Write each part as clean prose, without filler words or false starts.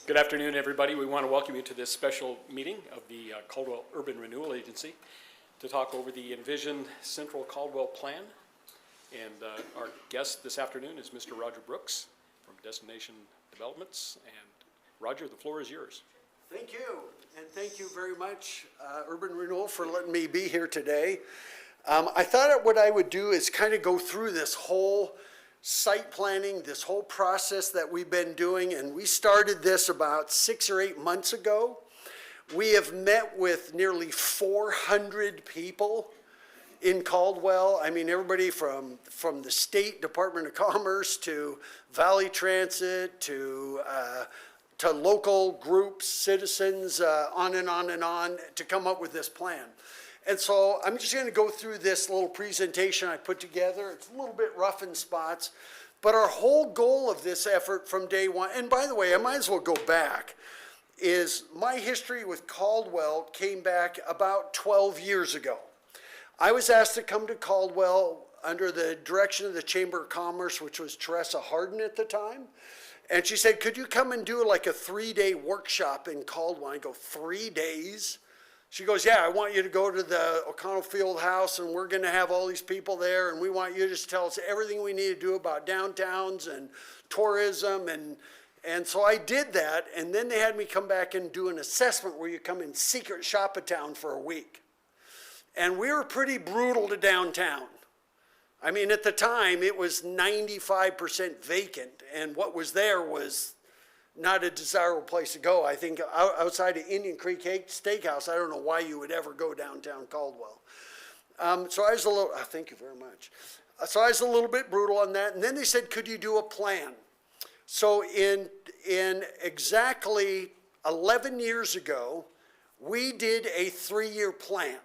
Good afternoon, everybody. We want to welcome you to this special meeting of the Caldwell Urban Renewal Agency to talk over the envisioned Central Caldwell Plan. And our guest this afternoon is Mr. Roger Brooks from Destination Developments. And Roger, the floor is yours. Thank you, and thank you very much, Urban Renewal, for letting me be here today. I thought what I would do is kind of go through this whole site planning, this whole process that we've been doing, and we started this about 6 or 8 months ago. We have met with nearly 400 people in Caldwell. I mean, everybody from the State Department of Commerce to Valley Transit to local groups, citizens, on and on and on, to come up with this plan. And so I'm just going to go through this little presentation I put together. It's a little bit rough in spots, but our whole goal of this effort from day one, and by the way, I might as well go back, is my history with Caldwell came back about 12 years ago. I was asked to come to Caldwell under the direction of the Chamber of Commerce, which was Teresa Harden at the time. And she said, could you come and do like a 3-day workshop in Caldwell? I go, 3 days? She goes, yeah, I want you to go to the O'Connell Field House, and we're going to have all these people there, and we want you to just tell us everything we need to do about downtowns and tourism. And so I did that, and then they had me come back and do an assessment where you come and secret shop a town for a week. And we were pretty brutal to downtown. I mean, at the time, it was 95% vacant, and what was there was not a desirable place to go. I think outside of Indian Creek Steakhouse, I don't know why you would ever go downtown Caldwell. So I was a little, thank you very much. So I was a little bit brutal on that. And then they said, could you do a plan? So in exactly 11 years ago, we did a 3-year plan.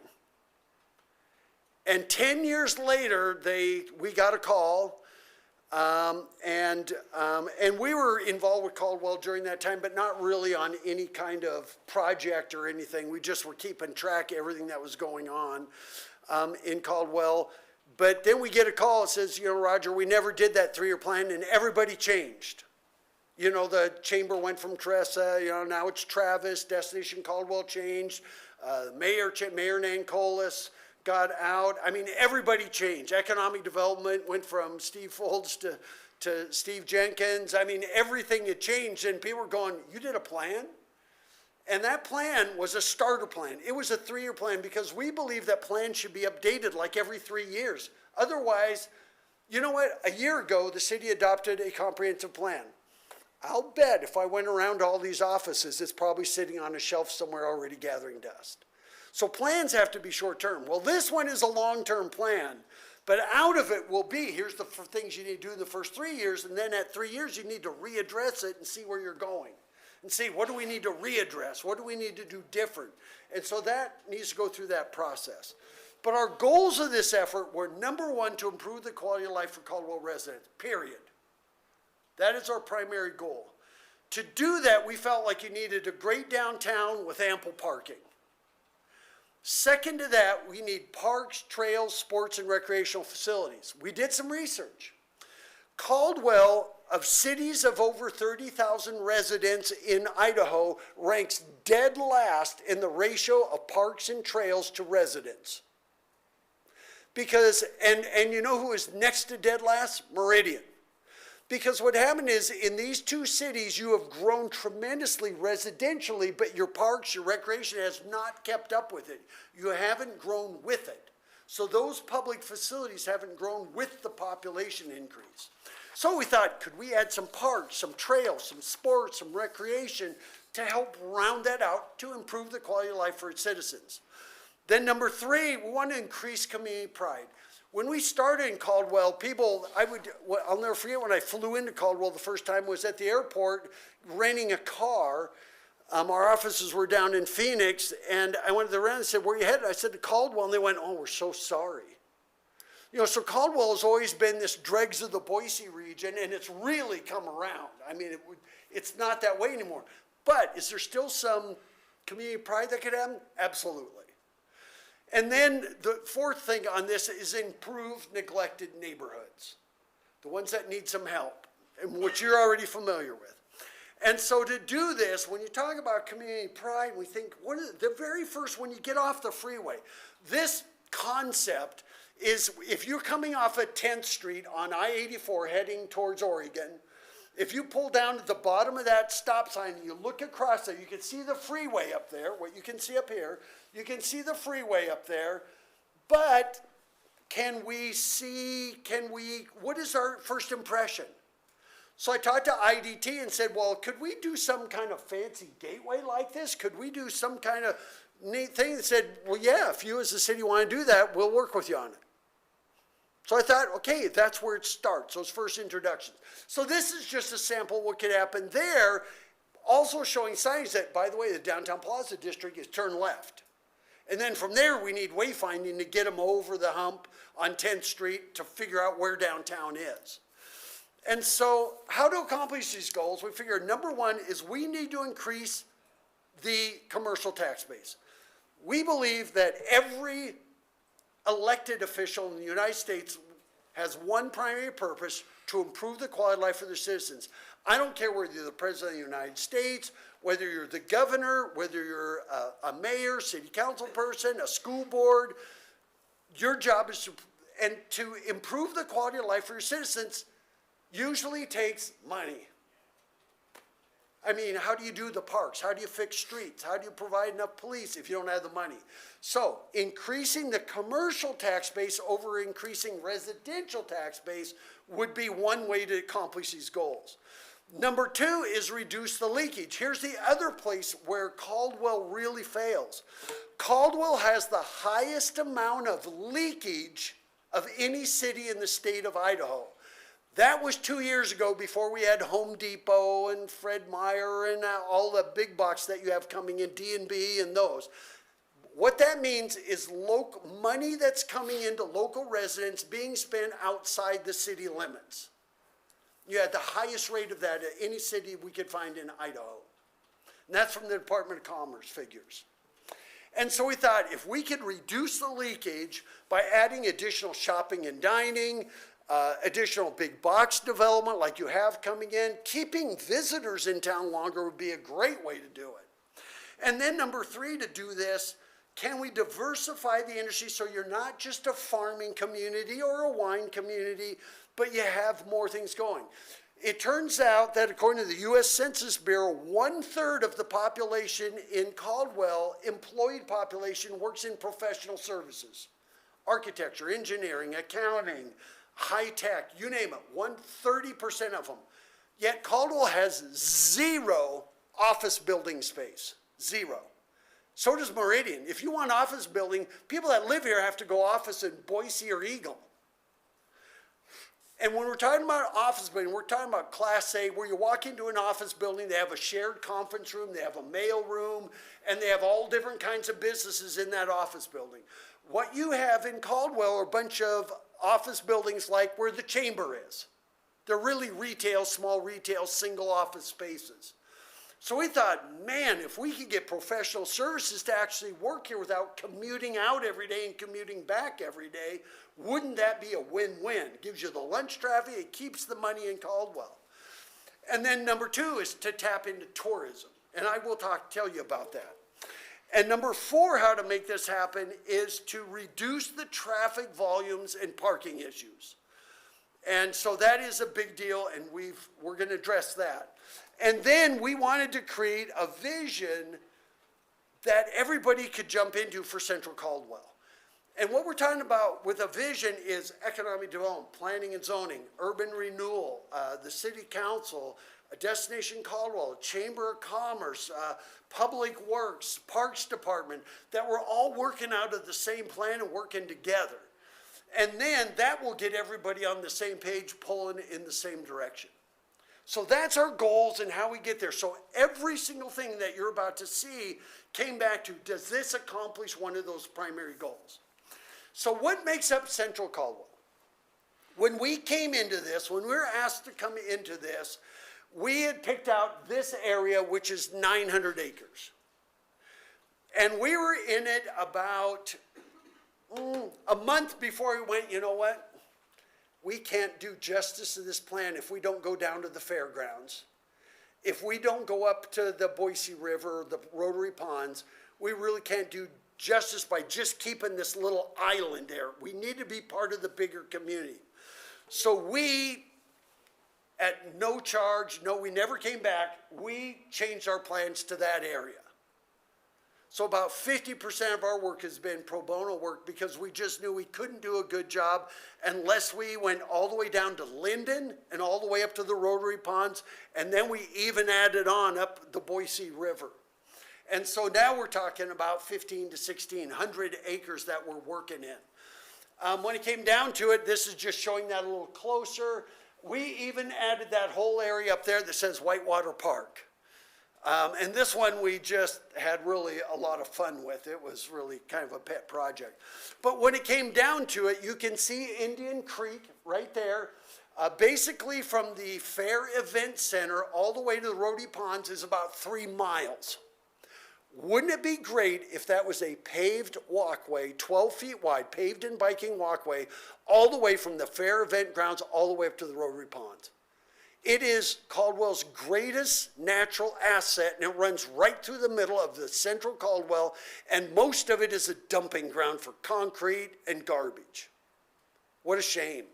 And 10 years later, we got a call. And we were involved with Caldwell during that time, but not really on any kind of project or anything. We just were keeping track of everything that was going on in Caldwell. But then we get a call that says, you know, Roger, we never did that 3-year plan, and everybody changed. You know, the chamber went from Teresa, you know, now it's Travis, Destination Caldwell changed, Mayor Nancolis got out. I mean, everybody changed. Economic development went from Steve Folds to Steve Jenkins. I mean, everything had changed, and people were going, you did a plan? And that plan was a starter plan. It was a 3-year plan because we believe that plan should be updated like every 3 years. Otherwise, you know what? A year ago, the city adopted a comprehensive plan. I'll bet if I went around to all these offices, it's probably sitting on a shelf somewhere already gathering dust. So plans have to be short-term. Well, this one is a long-term plan, but out of it will be, here's the things you need to do in the first 3 years, and then at 3 years, you need to readdress it and see where you're going. And see, what do we need to readdress? What do we need to do different? And so that needs to go through that process. But our goals of this effort were, number one, to improve the quality of life for Caldwell residents, period. That is our primary goal. To do that, we felt like you needed a great downtown with ample parking. Second to that, we need parks, trails, sports, and recreational facilities. We did some research. Caldwell, of cities of over 30,000 residents in Idaho, ranks dead last in the ratio of parks and trails to residents. Because, and you know who is next to dead last? Meridian. Because what happened is, in these 2 cities, you have grown tremendously residentially, but your parks, your recreation has not kept up with it. You haven't grown with it. So those public facilities haven't grown with the population increase. So we thought, could we add some parks, some trails, some sports, some recreation to help round that out to improve the quality of life for its citizens? Then number 3, we want to increase community pride. When we started in Caldwell, I'll never forget when I flew into Caldwell the first time, was at the airport renting a car. Our offices were down in Phoenix, and I went to the rent and said, where are you headed? I said, to Caldwell, and they went, oh, we're so sorry. You know, so Caldwell has always been this dregs of the Boise region, and it's really come around. I mean, it's not that way anymore. But is there still some community pride that could happen? Absolutely. And then the 4th thing on this is improve neglected neighborhoods, the ones that need some help, and which you're already familiar with. And so to do this, when you talk about community pride, we think, what is the very first, when you get off the freeway, this concept is if you're coming off of 10th Street on I-84 heading towards Oregon, if you pull down to the bottom of that stop sign and you look across there, you can see the freeway up there, what you can see up here, you can see the freeway up there, but what is our first impression? So I talked to IDT and said, well, could we do some kind of fancy gateway like this? Could we do some kind of neat thing? They said, well, yeah, if you as a city want to do that, we'll work with you on it. So I thought, okay, that's where it starts, those first introductions. So this is just a sample of what could happen there, also showing signs that, by the way, the Downtown Plaza District is turn left. And then from there, we need wayfinding to get them over the hump on 10th Street to figure out where downtown is. And so how to accomplish these goals, we figure number one is we need to increase the commercial tax base. We believe that every elected official in the United States has one primary purpose: to improve the quality of life for their citizens. I don't care whether you're the President of the United States, whether you're the governor, whether you're a mayor, city council person, a school board, your job is to improve the quality of life for your citizens. Usually takes money. I mean, how do you do the parks? How do you fix streets? How do you provide enough police if you don't have the money? So increasing the commercial tax base over increasing residential tax base would be one way to accomplish these goals. Number two is reduce the leakage. Here's the other place where Caldwell really fails. Caldwell has the highest amount of leakage of any city in the state of Idaho. That was 2 years ago, before we had Home Depot and Fred Meyer and all the big box that you have coming in, D&B and those. What that means is money that's coming into local residents being spent outside the city limits. You had the highest rate of that at any city we could find in Idaho. And that's from the Department of Commerce figures. And so we thought if we could reduce the leakage by adding additional shopping and dining, additional big box development like you have coming in, keeping visitors in town longer would be a great way to do it. And then number three, to do this, can we diversify the industry so you're not just a farming community or a wine community, but you have more things going? It turns out that according to the U.S. Census Bureau, 1/3 of the population in Caldwell, employed population, works in professional services. Architecture, engineering, accounting, high tech, you name it, 30% of them. Yet Caldwell has zero office building space, zero. So does Meridian. If you want office building, people that live here have to go office in Boise or Eagle. And when we're talking about office building, we're talking about Class A, where you walk into an office building, they have a shared conference room, they have a mail room, and they have all different kinds of businesses in that office building. What you have in Caldwell are a bunch of office buildings like where the chamber is. They're really retail, small retail, single office spaces. So we thought, man, if we could get professional services to actually work here without commuting out every day and commuting back every day, wouldn't that be a win-win? It gives you the lunch traffic, it keeps the money in Caldwell. And then number two is to tap into tourism. And I will tell you about that. And number four, how to make this happen is to reduce the traffic volumes and parking issues. And so that is a big deal, and we're going to address that. And then we wanted to create a vision that everybody could jump into for Central Caldwell. And what we're talking about with a vision is economic development, planning and zoning, urban renewal, the city council, Destination Caldwell, Chamber of Commerce, Public Works, Parks Department, that we're all working out of the same plan and working together. And then that will get everybody on the same page, pulling in the same direction. So that's our goals and how we get there. So every single thing that you're about to see came back to, does this accomplish one of those primary goals? So what makes up Central Caldwell? When we came into this, when we were asked to come into this, we had picked out this area, which is 900 acres. And we were in it about a month before we went, you know what? We can't do justice to this plan if we don't go down to the fairgrounds if we don't go up to the Boise River, the Rotary Ponds, we really can't do justice by just keeping this little island there. We need to be part of the bigger community. So we, at no charge, no, we never came back, we changed our plans to that area. So about 50% of our work has been pro bono work because we just knew we couldn't do a good job unless we went all the way down to Linden and all the way up to the Rotary Ponds, and then we even added on up the Boise River. And so now we're talking about 15 to 1600 acres that we're working in. When it came down to it, this is just showing that a little closer. We even added that whole area up there that says Whitewater Park. And this one we just had really a lot of fun with. It was really kind of a pet project. But when it came down to it, you can see Indian Creek right there. Basically from the Fair Event Center all the way to the Rotary Ponds is about 3 miles. Wouldn't it be great if that was a paved walkway, 12 feet wide, paved and biking walkway, all the way from the Fair Event grounds all the way up to the Rotary Ponds? It is Caldwell's greatest natural asset, and it runs right through the middle of the central Caldwell, and most of it is a dumping ground for concrete and garbage. What a shame.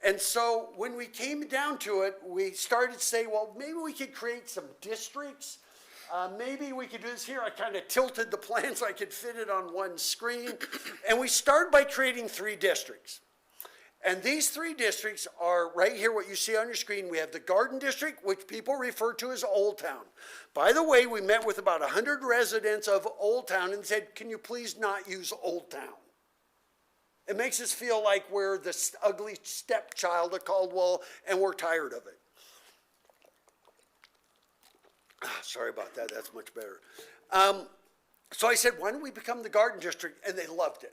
And so when we came down to it, we started to say, well, maybe we could create some districts. Maybe we could do this here. I kind of tilted the plan so I could fit it on one screen. And we started by creating 3 districts. And these 3 districts are right here, what you see on your screen. We have the Garden District, which people refer to as Old Town. By the way, we met with about 100 residents of Old Town and said, can you please not use Old Town? It makes us feel like we're the ugly stepchild of Caldwell, and we're tired of it. Sorry about that, that's much better. So I said, why don't we become the Garden District? And they loved it.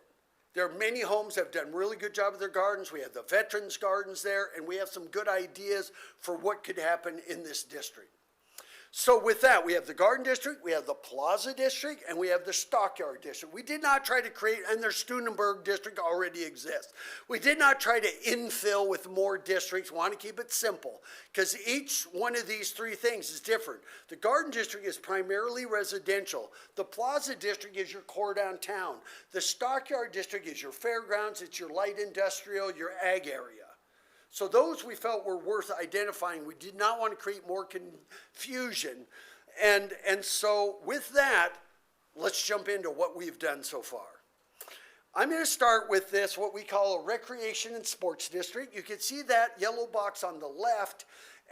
There are many homes that have done a really good job with their gardens. We have the veterans gardens there, and we have some good ideas for what could happen in this district. So with that, we have the Garden District, we have the Plaza District, and we have the Stockyard District. We did not try to create, and their Steunenberg District already exists. We did not try to infill with more districts. We want to keep it simple, because each one of these 3 things is different. The Garden District is primarily residential. The Plaza District is your core downtown. The Stockyard District is your fairgrounds, it's your light industrial, your ag area. So those we felt were worth identifying. We did not want to create more confusion. And so with that, let's jump into what we've done so far. I'm going to start with this, what we call a recreation and sports district. You can see that yellow box on the left,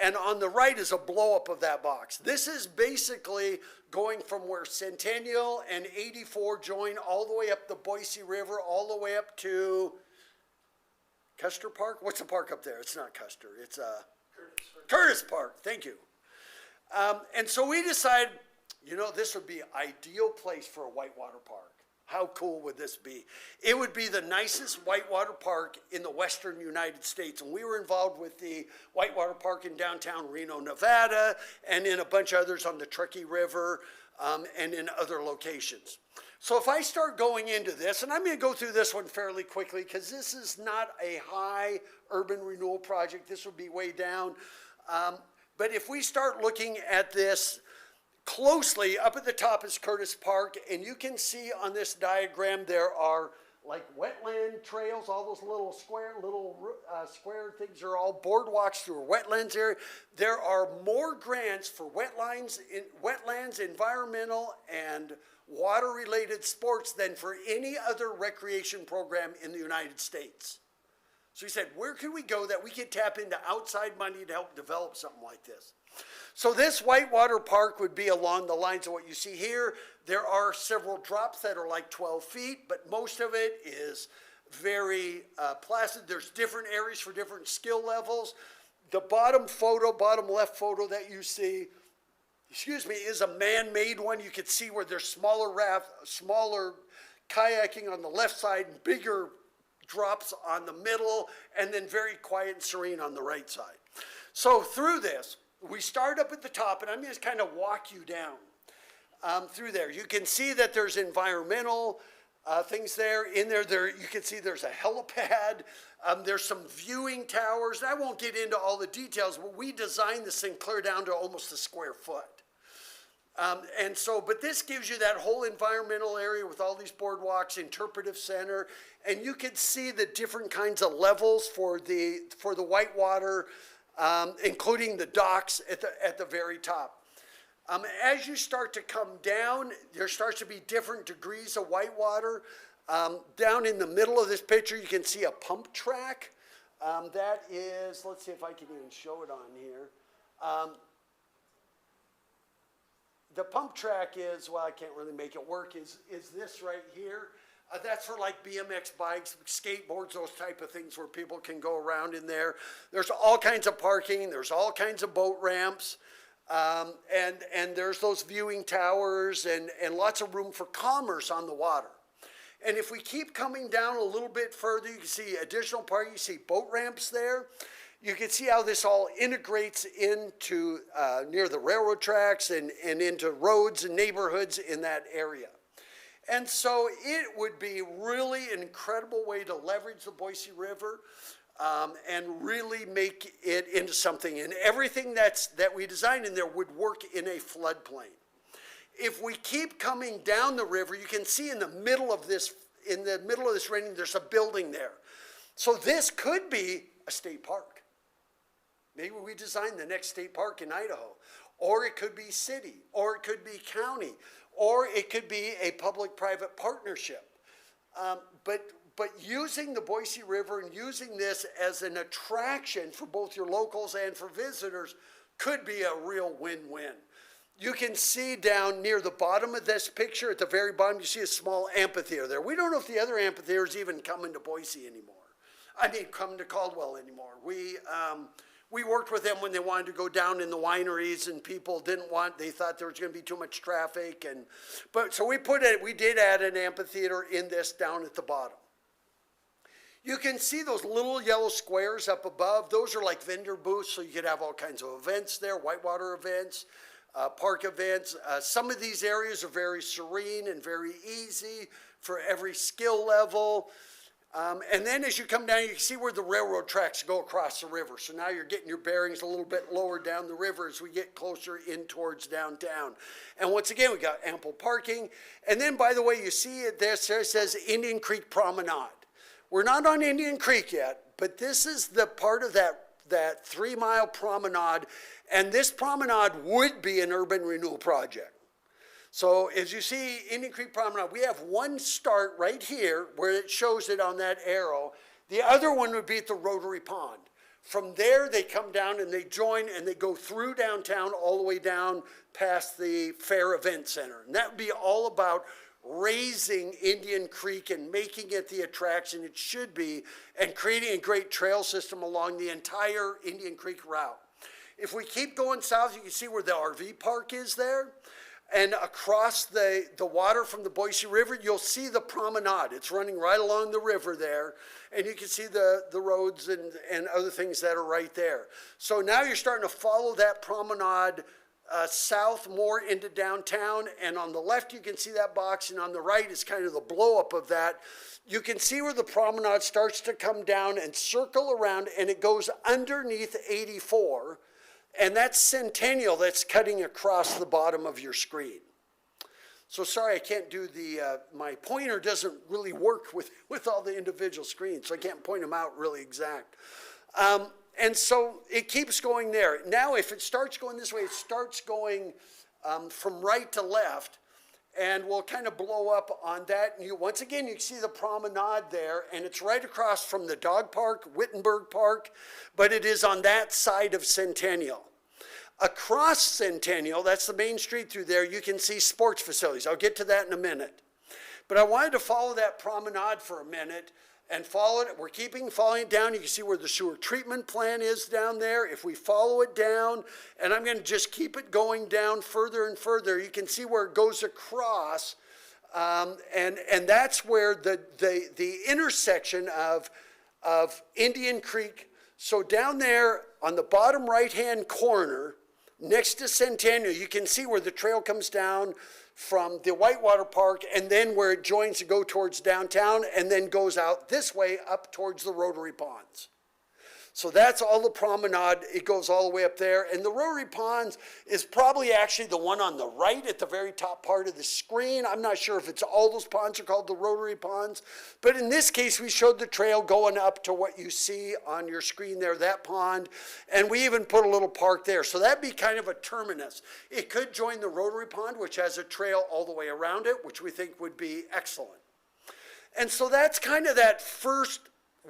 and on the right is a blow up of that box. This is basically going from where Centennial and 84 join all the way up the Boise River, all the way up to Custer Park? What's the park up there? It's not Custer. It's Curtis Park. Thank you. And so we decided, you know, this would be an ideal place for a whitewater park. How cool would this be? It would be the nicest whitewater park in the western United States. And we were involved with the whitewater park in downtown Reno, Nevada, and in a bunch of others on the Truckee River and in other locations. So if I start going into this, and I'm going to go through this one fairly quickly because this is not a high urban renewal project. This would be way down. But if we start looking at this closely, up at the top is Curtis Park, and you can see on this diagram there are like wetland trails, all those little square things are all boardwalks through a wetlands area. There are more grants for wetlands, environmental, and water-related sports than for any other recreation program in the United States. So he said, where can we go that we can tap into outside money to help develop something like this? So this whitewater park would be along the lines of what you see here. There are several drops that are like 12 feet, but most of it is very placid. There's different areas for different skill levels. The bottom left photo that you see, is a man-made one. You can see where there's smaller kayaking on the left side and bigger drops on the middle, and then very quiet and serene on the right side. So through this, we start up at the top, and I'm going to kind of walk you down through there. You can see that there's environmental things there. In there, you can see there's a helipad. There's some viewing towers. I won't get into all the details, but we designed this thing clear down to almost a square foot. But this gives you that whole environmental area with all these boardwalks, interpretive center, and you can see the different kinds of levels for the whitewater, including the docks at the very top. As you start to come down, there starts to be different degrees of whitewater. Down in the middle of this picture, you can see a pump track. That is, let's see if I can even show it on here. The pump track is, well, I can't really make it work, is this right here. That's for like BMX bikes, skateboards, those type of things where people can go around in there. There's all kinds of parking. There's all kinds of boat ramps. And there's those viewing towers and lots of room for commerce on the water. And if we keep coming down a little bit further, you can see additional parking. You see boat ramps there. You can see how this all integrates into near the railroad tracks and into roads and neighborhoods in that area. And so it would be really an incredible way to leverage the Boise River and really make it into something. And everything that we designed in there would work in a floodplain. If we keep coming down the river, you can see in the middle of this rendering, there's a building there. So this could be a state park. Maybe we design the next state park in Idaho. Or it could be city, or it could be county, or it could be a public-private partnership. But using the Boise River and using this as an attraction for both your locals and for visitors could be a real win-win. You can see down near the bottom of this picture, at the very bottom, you see a small amphitheater there. We don't know if the other amphitheaters even come into Boise anymore. Come to Caldwell anymore. We worked with them when they wanted to go down in the wineries, and people they thought there was going to be too much traffic. So we did add an amphitheater in this down at the bottom. You can see those little yellow squares up above. Those are like vendor booths, so you could have all kinds of events there, whitewater events, park events. Some of these areas are very serene and very easy for every skill level. And then as you come down, you can see where the railroad tracks go across the river. So now you're getting your bearings a little bit lower down the river as we get closer in towards downtown. And once again, we got ample parking. And then, by the way, you see it there says Indian Creek Promenade. We're not on Indian Creek yet, but this is the part of that 3-mile promenade. And this promenade would be an urban renewal project. So as you see Indian Creek Promenade, we have one start right here where it shows it on that arrow. The other one would be at the Rotary Pond. From there, they come down and they join and they go through downtown all the way down past the Fair Event Center. And that would be all about raising Indian Creek and making it the attraction it should be and creating a great trail system along the entire Indian Creek route. If we keep going south, you can see where the RV park is there. And across the water from the Boise River, you'll see the promenade. It's running right along the river there. And you can see the roads and other things that are right there. So now you're starting to follow that promenade south more into downtown. And on the left, you can see that box. And on the right is kind of the blow up of that. You can see where the promenade starts to come down and circle around. And it goes underneath 84. And that's Centennial that's cutting across the bottom of your screen. So sorry, I can't do my pointer doesn't really work with all the individual screens, so I can't point them out really exact. And so it keeps going there. Now, if it starts going this way, it starts going from right to left, and we'll kind of blow up on that. And once again, you can see the promenade there, and it's right across from the dog park, Wittenberg Park, but it is on that side of Centennial. Across Centennial, that's the main street through there, you can see sports facilities. I'll get to that in a minute. But I wanted to follow that promenade for a minute and follow it. We're following it down. You can see where the sewer treatment plant is down there. If we follow it down, and I'm going to just keep it going down further and further, you can see where it goes across. And that's where the intersection of Indian Creek. So down there on the bottom right-hand corner, next to Centennial, you can see where the trail comes down from the Whitewater Park, and then where it joins to go towards downtown, and then goes out this way up towards the Rotary Ponds. So that's all the promenade. It goes all the way up there. And the Rotary Ponds is probably actually the one on the right at the very top part of the screen. I'm not sure if it's all those ponds are called the Rotary Ponds. But in this case, we showed the trail going up to what you see on your screen there, that pond. And we even put a little park there. So that'd be kind of a terminus. It could join the Rotary Pond, which has a trail all the way around it, which we think would be excellent. And so that's kind of that first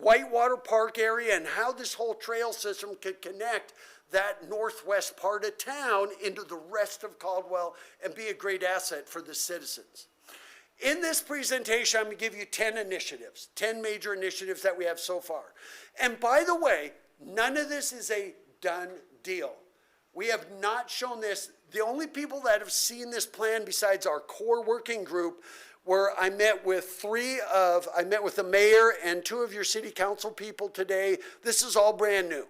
Whitewater Park area and how this whole trail system could connect that northwest part of town into the rest of Caldwell and be a great asset for the citizens. In this presentation, I'm going to give you 10 initiatives, 10 major initiatives that we have so far. And by the way, none of this is a done deal. We have not shown this. The only people that have seen this plan besides our core working group where I met with the mayor and 2 of your city council people today. This is all brand new.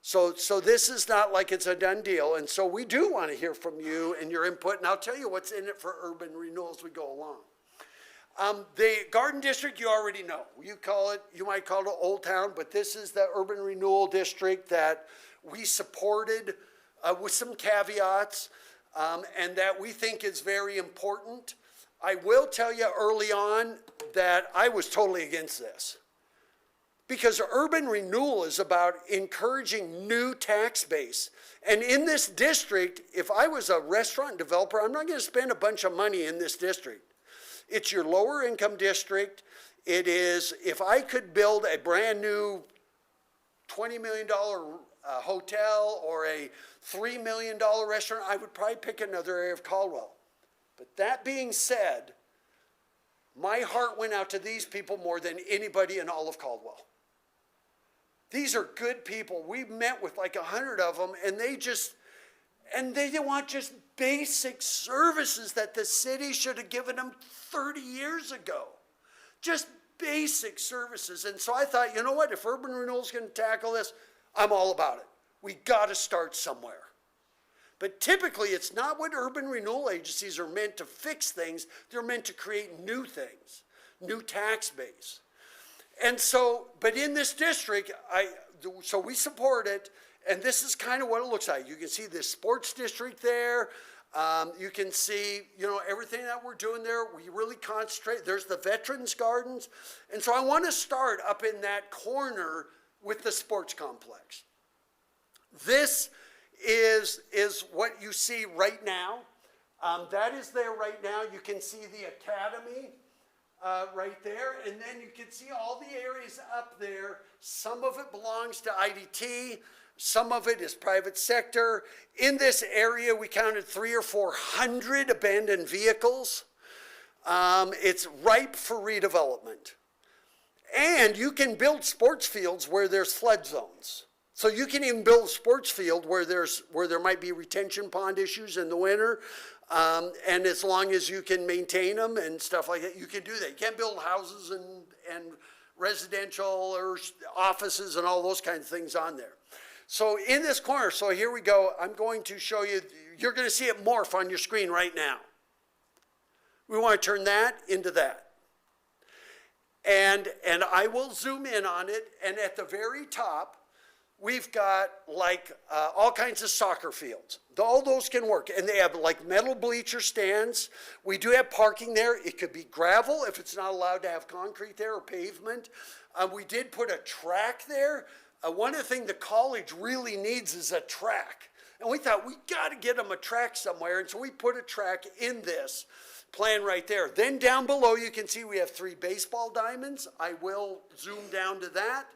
So this is not like it's a done deal. And so we do want to hear from you and your input. And I'll tell you what's in it for urban renewal as we go along. The Garden District, you already know. You might call it Old Town, but this is the urban renewal district that we supported with some caveats and that we think is very important. I will tell you early on that I was totally against this because urban renewal is about encouraging new tax base. And in this district, if I was a restaurant developer, I'm not going to spend a bunch of money in this district. It's your lower income district. It is, if I could build a brand new $20 million hotel or a $3 million restaurant, I would probably pick another area of Caldwell. But that being said, my heart went out to these people more than anybody in all of Caldwell. These are good people. We met with like 100 of them, and they want just basic services that the city should have given them 30 years ago. Just basic services. And so I thought, you know what, if urban renewal is going to tackle this, I'm all about it. We got to start somewhere. But typically, it's not what urban renewal agencies are meant to fix things. They're meant to create new things, new tax base. And so, but in this district, so we support it, and this is kind of what it looks like. You can see this sports district there. You can see, everything that we're doing there. We really concentrate. There's the Veterans Gardens. And so I want to start up in that corner with the sports complex. This is what you see right now. That is there right now. You can see the academy right there, and then you can see all the areas up there. Some of it belongs to IDT. Some of it is private sector. In this area, we counted 300 or 400 abandoned vehicles. It's ripe for redevelopment. And you can build sports fields where there's flood zones. So you can even build a sports field where there might be retention pond issues in the winter, and as long as you can maintain them and stuff like that, you can do that. You can't build houses and residential or offices and all those kinds of things on there. So in this corner, so here we go. I'm going to show you. You're going to see it morph on your screen right now. We want to turn that into that. And I will zoom in on it, and at the very top, we've got like all kinds of soccer fields. All those can work. And they have like metal bleacher stands. We do have parking there. It could be gravel if it's not allowed to have concrete there or pavement. We did put a track there. One of the things the college really needs is a track. And we thought we got to get them a track somewhere. And so we put a track in this plan right there. Then down below you can see we have 3 baseball diamonds. I will zoom down to that.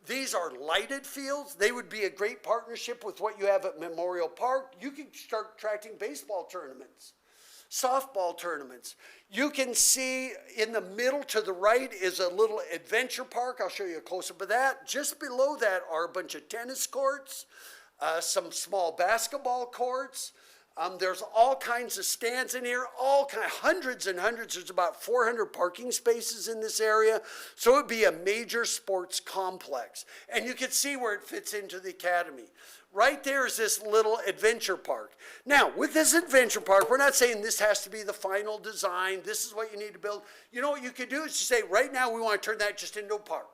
These are lighted fields. They would be a great partnership with what you have at Memorial Park. You can start attracting baseball tournaments, softball tournaments. You can see in the middle to the right is a little adventure park. I'll show you a close-up of that. Just below that are a bunch of tennis courts, some small basketball courts. There's all kinds of stands in here, hundreds and hundreds. There's about 400 parking spaces in this area. So it would be a major sports complex. And you can see where it fits into the academy. Right there is this little adventure park. Now, with this adventure park, we're not saying this has to be the final design. This is what you need to build. You know what you could do is you say, right now we want to turn that just into a park.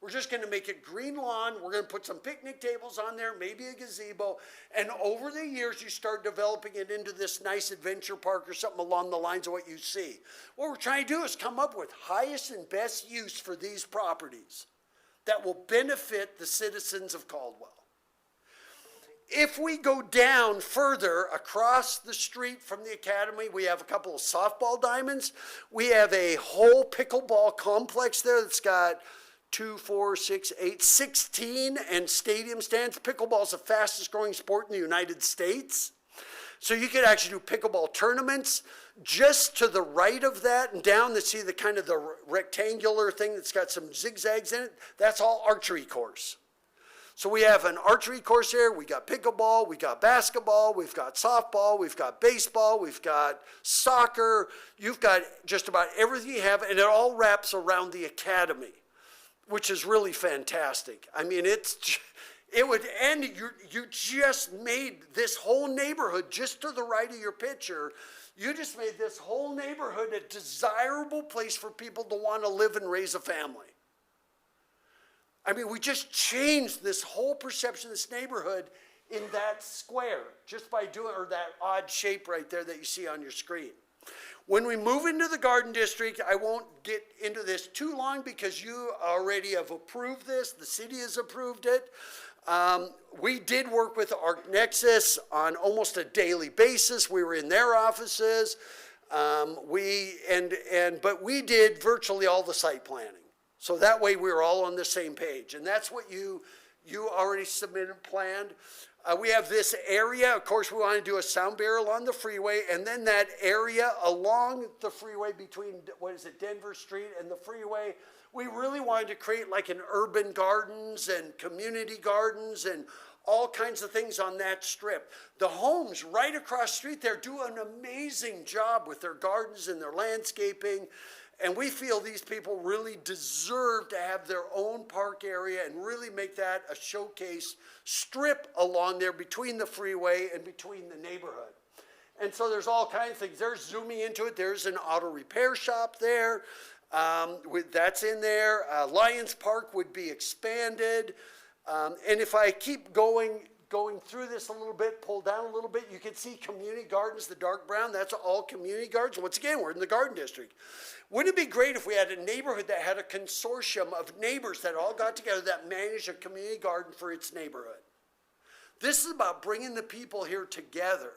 We're just going to make it green lawn. We're going to put some picnic tables on there, maybe a gazebo. And over the years, you start developing it into this nice adventure park or something along the lines of what you see. What we're trying to do is come up with highest and best use for these properties that will benefit the citizens of Caldwell. If we go down further across the street from the academy, we have a couple of softball diamonds. We have a whole pickleball complex there that's got 2, 4, 6, 8, 16 and stadium stands. Pickleball is the fastest growing sport in the United States. So you could actually do pickleball tournaments. Just to the right of that and down to see the kind of the rectangular thing that's got some zigzags in it, that's all archery course. So we have an archery course here, we got pickleball, we got basketball, we've got softball, we've got baseball, we've got soccer. You've got just about everything you have, and it all wraps around the academy, which is really fantastic. I mean, it would end, you just made this whole neighborhood, just to the right of your picture, you just made this whole neighborhood a desirable place for people to want to live and raise a family. I mean, we just changed this whole perception of this neighborhood in that square, just by doing, or that odd shape right there that you see on your screen. When we move into the Garden District, I won't get into this too long because you already have approved this. The city has approved it. We did work with ArcNexus on almost a daily basis. We were in their offices. But we did virtually all the site planning. So that way we were all on the same page. And that's what you already submitted, planned. We have this area. Of course, we want to do a sound barrier along the freeway. And then that area along the freeway between, Denver Street and the freeway, we really wanted to create like an urban gardens and community gardens and all kinds of things on that strip. The homes right across the street there do an amazing job with their gardens and their landscaping. And we feel these people really deserve to have their own park area and really make that a showcase strip along there between the freeway and between the neighborhood. And so there's all kinds of things. There's zooming into it. There's an auto repair shop there. That's in there. Lions Park would be expanded. And if I keep going through this a little bit, pull down a little bit, you can see community gardens, the dark brown, that's all community gardens. Once again, we're in the Garden District. Wouldn't it be great if we had a neighborhood that had a consortium of neighbors that all got together that managed a community garden for its neighborhood? This is about bringing the people here together.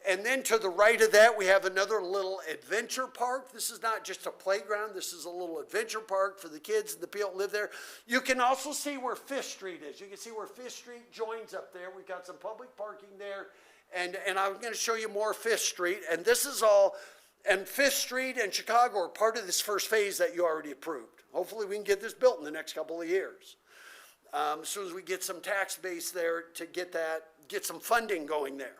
And then to the right of that, we have another little adventure park. This is not just a playground. This is a little adventure park for the kids and the people that live there. You can also see where Fifth Street is. You can see where Fifth Street joins up there. We've got some public parking there. And I'm going to show you more Fifth Street. And this is all, and Fifth Street and Chicago are part of this first phase that you already approved. Hopefully we can get this built in the next couple of years. As soon as we get some tax base there to get some funding going there.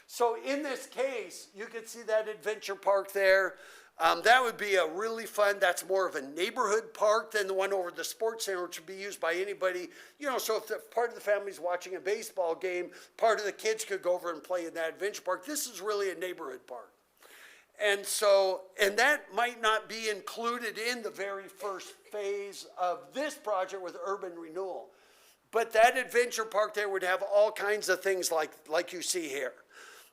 So in this case, you can see that adventure park there. That would be a really fun, that's more of a neighborhood park than the one over the sports center, which would be used by anybody. You know, so if part of the family's watching a baseball game, part of the kids could go over and play in that adventure park. This is really a neighborhood park. And so, and that might not be included in the very first phase of this project with urban renewal. But that adventure park there would have all kinds of things like you see here.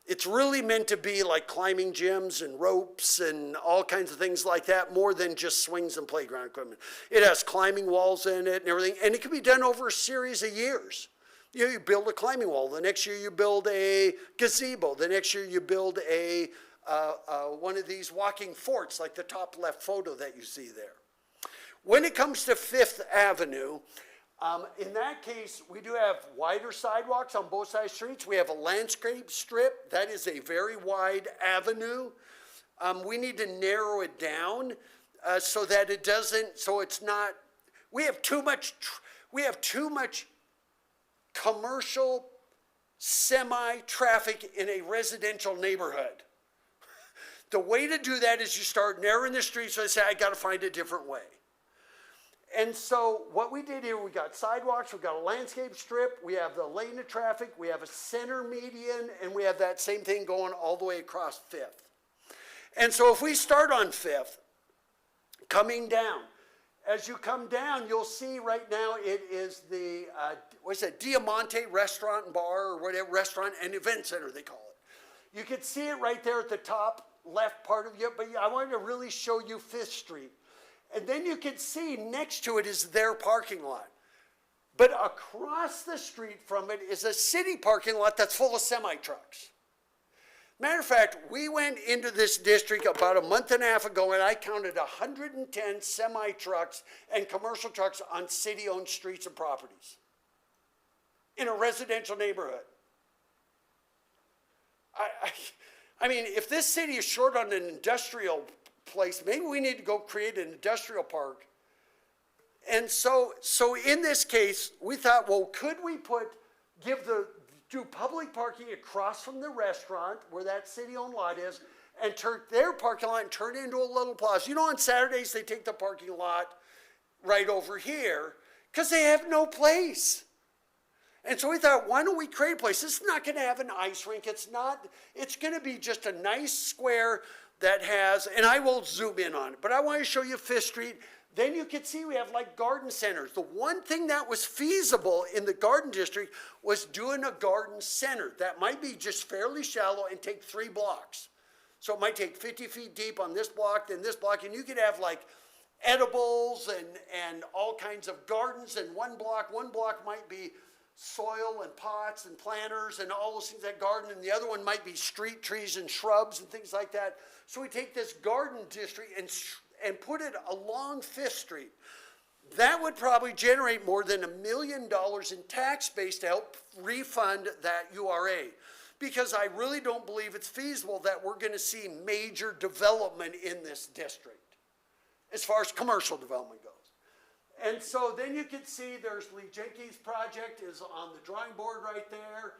It's really meant to be like climbing gyms and ropes and all kinds of things like that, more than just swings and playground equipment. It has climbing walls in it and everything, and it can be done over a series of years. You build a climbing wall. The next year you build a gazebo. The next year you build one of these walking forts, like the top left photo that you see there. When it comes to Fifth Avenue, in that case, we do have wider sidewalks on both sides of streets. We have a landscape strip. That is a very wide avenue. We need to narrow it down so that it doesn't, so it's not, we have too much commercial semi-traffic in a residential neighborhood. The way to do that is you start narrowing the streets, so I say, I got to find a different way. And so what we did here, we got sidewalks, we got a landscape strip, we have the lane of traffic, we have a center median, and we have that same thing going all the way across 5th. And so if we start on 5th, coming down, as you come down, you'll see right now it is the, what's that, Diamante Restaurant and Bar, or whatever, restaurant and event center they call it. You can see it right there at the top left part of you, but I wanted to really show you 5th Street. And then you can see next to it is their parking lot. But across the street from it is a city parking lot that's full of semi-trucks. Matter of fact, we went into this district about a month and a half ago, and I counted 110 semi-trucks and commercial trucks on city-owned streets and properties in a residential neighborhood. I mean, if this city is short on an industrial place, maybe we need to go create an industrial park. And so in this case, we thought, well, could we do public parking across from the restaurant where that city-owned lot is, and turn their parking lot and turn it into a little plaza. You know, on Saturdays they take the parking lot right over here because they have no place. And so we thought, why don't we create a place? This is not going to have an ice rink. It's going to be just a nice square that has, and I will zoom in on it, but I want to show you 5th Street. Then you can see we have like garden centers. The one thing that was feasible in the garden district was doing a garden center. That might be just fairly shallow and take 3 blocks. So it might take 50 feet deep on this block, then this block, and you could have like edibles and all kinds of gardens in one block. One block might be soil and pots and planters and all those things that garden, and the other one might be street trees and shrubs and things like that. So we take this garden district and put it along 5th Street. That would probably generate more than $1 million in tax base to help refund that URA, because I really don't believe it's feasible that we're going to see major development in this district as far as commercial development goes. And so then you can see there's Lee Jenkins' project is on the drawing board right there.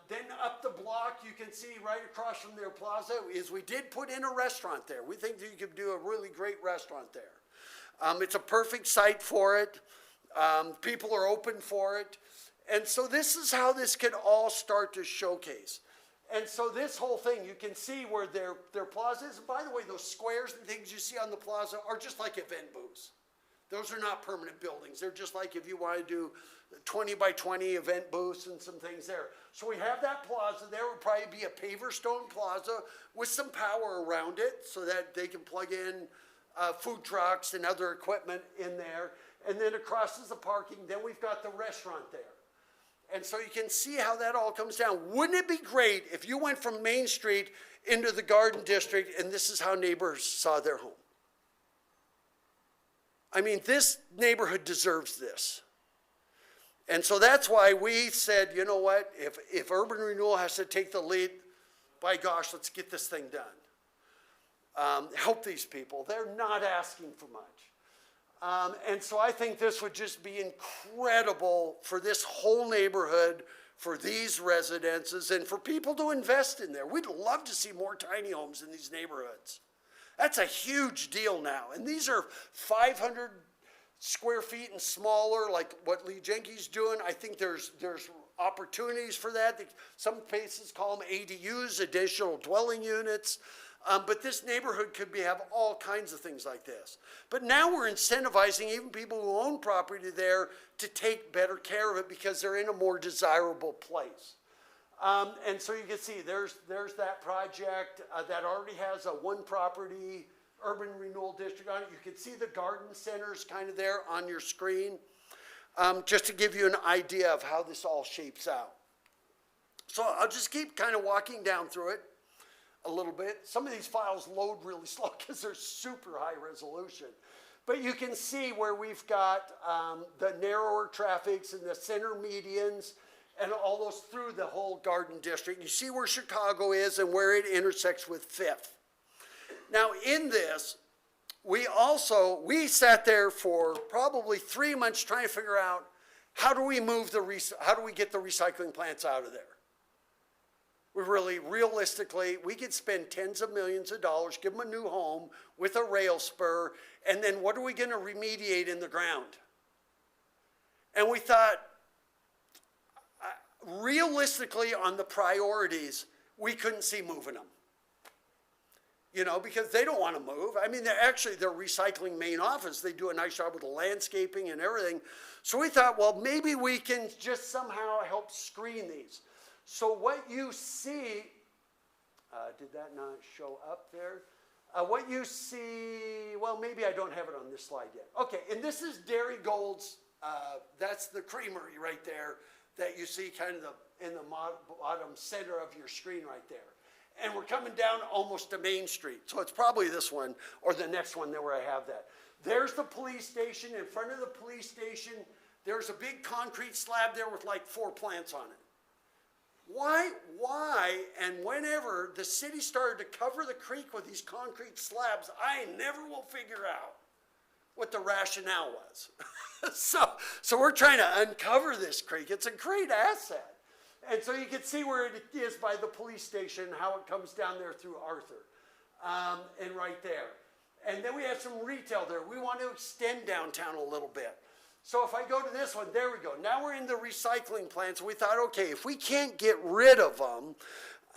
Then up the block, you can see right across from their plaza is we did put in a restaurant there. We think that you could do a really great restaurant there. It's a perfect site for it. People are open for it. And so this is how this could all start to showcase. And so this whole thing, you can see where their plaza is. And by the way, those squares and things you see on the plaza are just like event booths. Those are not permanent buildings. They're just like if you want to do 20 by 20 event booths and some things there. So we have that plaza. There would probably be a paver stone plaza with some power around it so that they can plug in food trucks and other equipment in there. And then across is the parking. Then we've got the restaurant there. And so you can see how that all comes down. Wouldn't it be great if you went from Main Street into the Garden District and this is how neighbors saw their home? I mean, this neighborhood deserves this. And so that's why we said, you know what, if urban renewal has to take the lead, by gosh, let's get this thing done. Help these people. They're not asking for much. And so I think this would just be incredible for this whole neighborhood, for these residences, and for people to invest in there. We'd love to see more tiny homes in these neighborhoods. That's a huge deal now. And these are 500 square feet and smaller, like what Lee Jenkins doing. I think there's opportunities for that. Some places call them ADUs, additional dwelling units. But this neighborhood could have all kinds of things like this. But now we're incentivizing even people who own property there to take better care of it because they're in a more desirable place. And so you can see there's that project that already has a one property urban renewal district on it. You can see the garden centers kind of there on your screen, just to give you an idea of how this all shapes out. So I'll just keep kind of walking down through it a little bit. Some of these files load really slow because they're super high resolution. But you can see where we've got the narrower traffics and the center medians and all those through the whole garden district. You see where Chicago is and where it intersects with 5th. Now in this, we sat there for probably 3 months trying to figure out how do we how do we get the recycling plants out of there? We really, realistically, we could spend tens of millions of dollars, give them a new home with a rail spur, and then what are we going to remediate in the ground? And we thought, realistically, on the priorities, we couldn't see moving them. You know, because they don't want to move. I mean, their recycling main office, they do a nice job with the landscaping and everything. So we thought, well, maybe we can just somehow help screen these. So what you see, did that not show up there? What you see, well, maybe I don't have it on this slide yet. Okay, and this is Dairy Gold's, that's the creamery right there that you see kind of in the bottom center of your screen right there. And we're coming down almost to Main Street. So it's probably this one or the next one there where I have that. There's the police station. In front of the police station, there's a big concrete slab there with like 4 plants on it. Why, and whenever the city started to cover the creek with these concrete slabs, I never will figure out what the rationale was. So we're trying to uncover this creek. It's a great asset. And so you can see where it is by the police station, how it comes down there through Arthur, and right there. And then we have some retail there. We want to extend downtown a little bit. So if I go to this one, there we go. Now we're in the recycling plants. We thought, okay, if we can't get rid of them,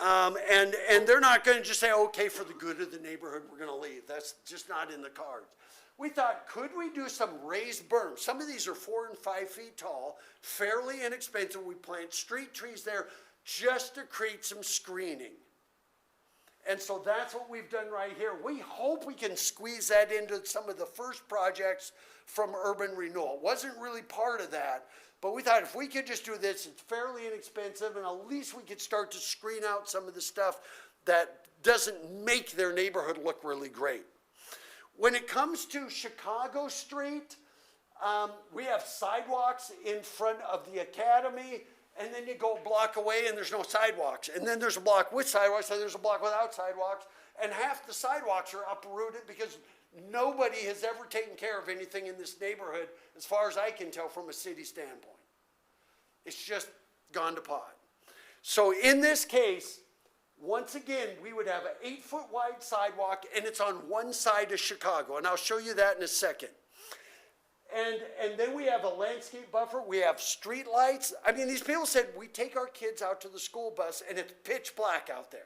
and they're not going to just say, okay, for the good of the neighborhood, we're going to leave. That's just not in the cards. We thought, could we do some raised berms? Some of these are 4 and 5 feet tall, fairly inexpensive. We plant street trees there just to create some screening. And so that's what we've done right here. We hope we can squeeze that into some of the first projects from Urban Renewal. It wasn't really part of that, but we thought if we could just do this, it's fairly inexpensive, and at least we could start to screen out some of the stuff that doesn't make their neighborhood look really great. When it comes to Chicago Street, we have sidewalks in front of the academy, and then you go a block away and there's no sidewalks. And then there's a block with sidewalks, and there's a block without sidewalks, and half the sidewalks are uprooted because nobody has ever taken care of anything in this neighborhood, as far as I can tell from a city standpoint. It's just gone to pot. So in this case, once again, we would have an 8-foot wide sidewalk, and it's on one side of Chicago, and I'll show you that in a second. And then we have a landscape buffer. We have street lights. I mean, these people said, we take our kids out to the school bus, and it's pitch black out there.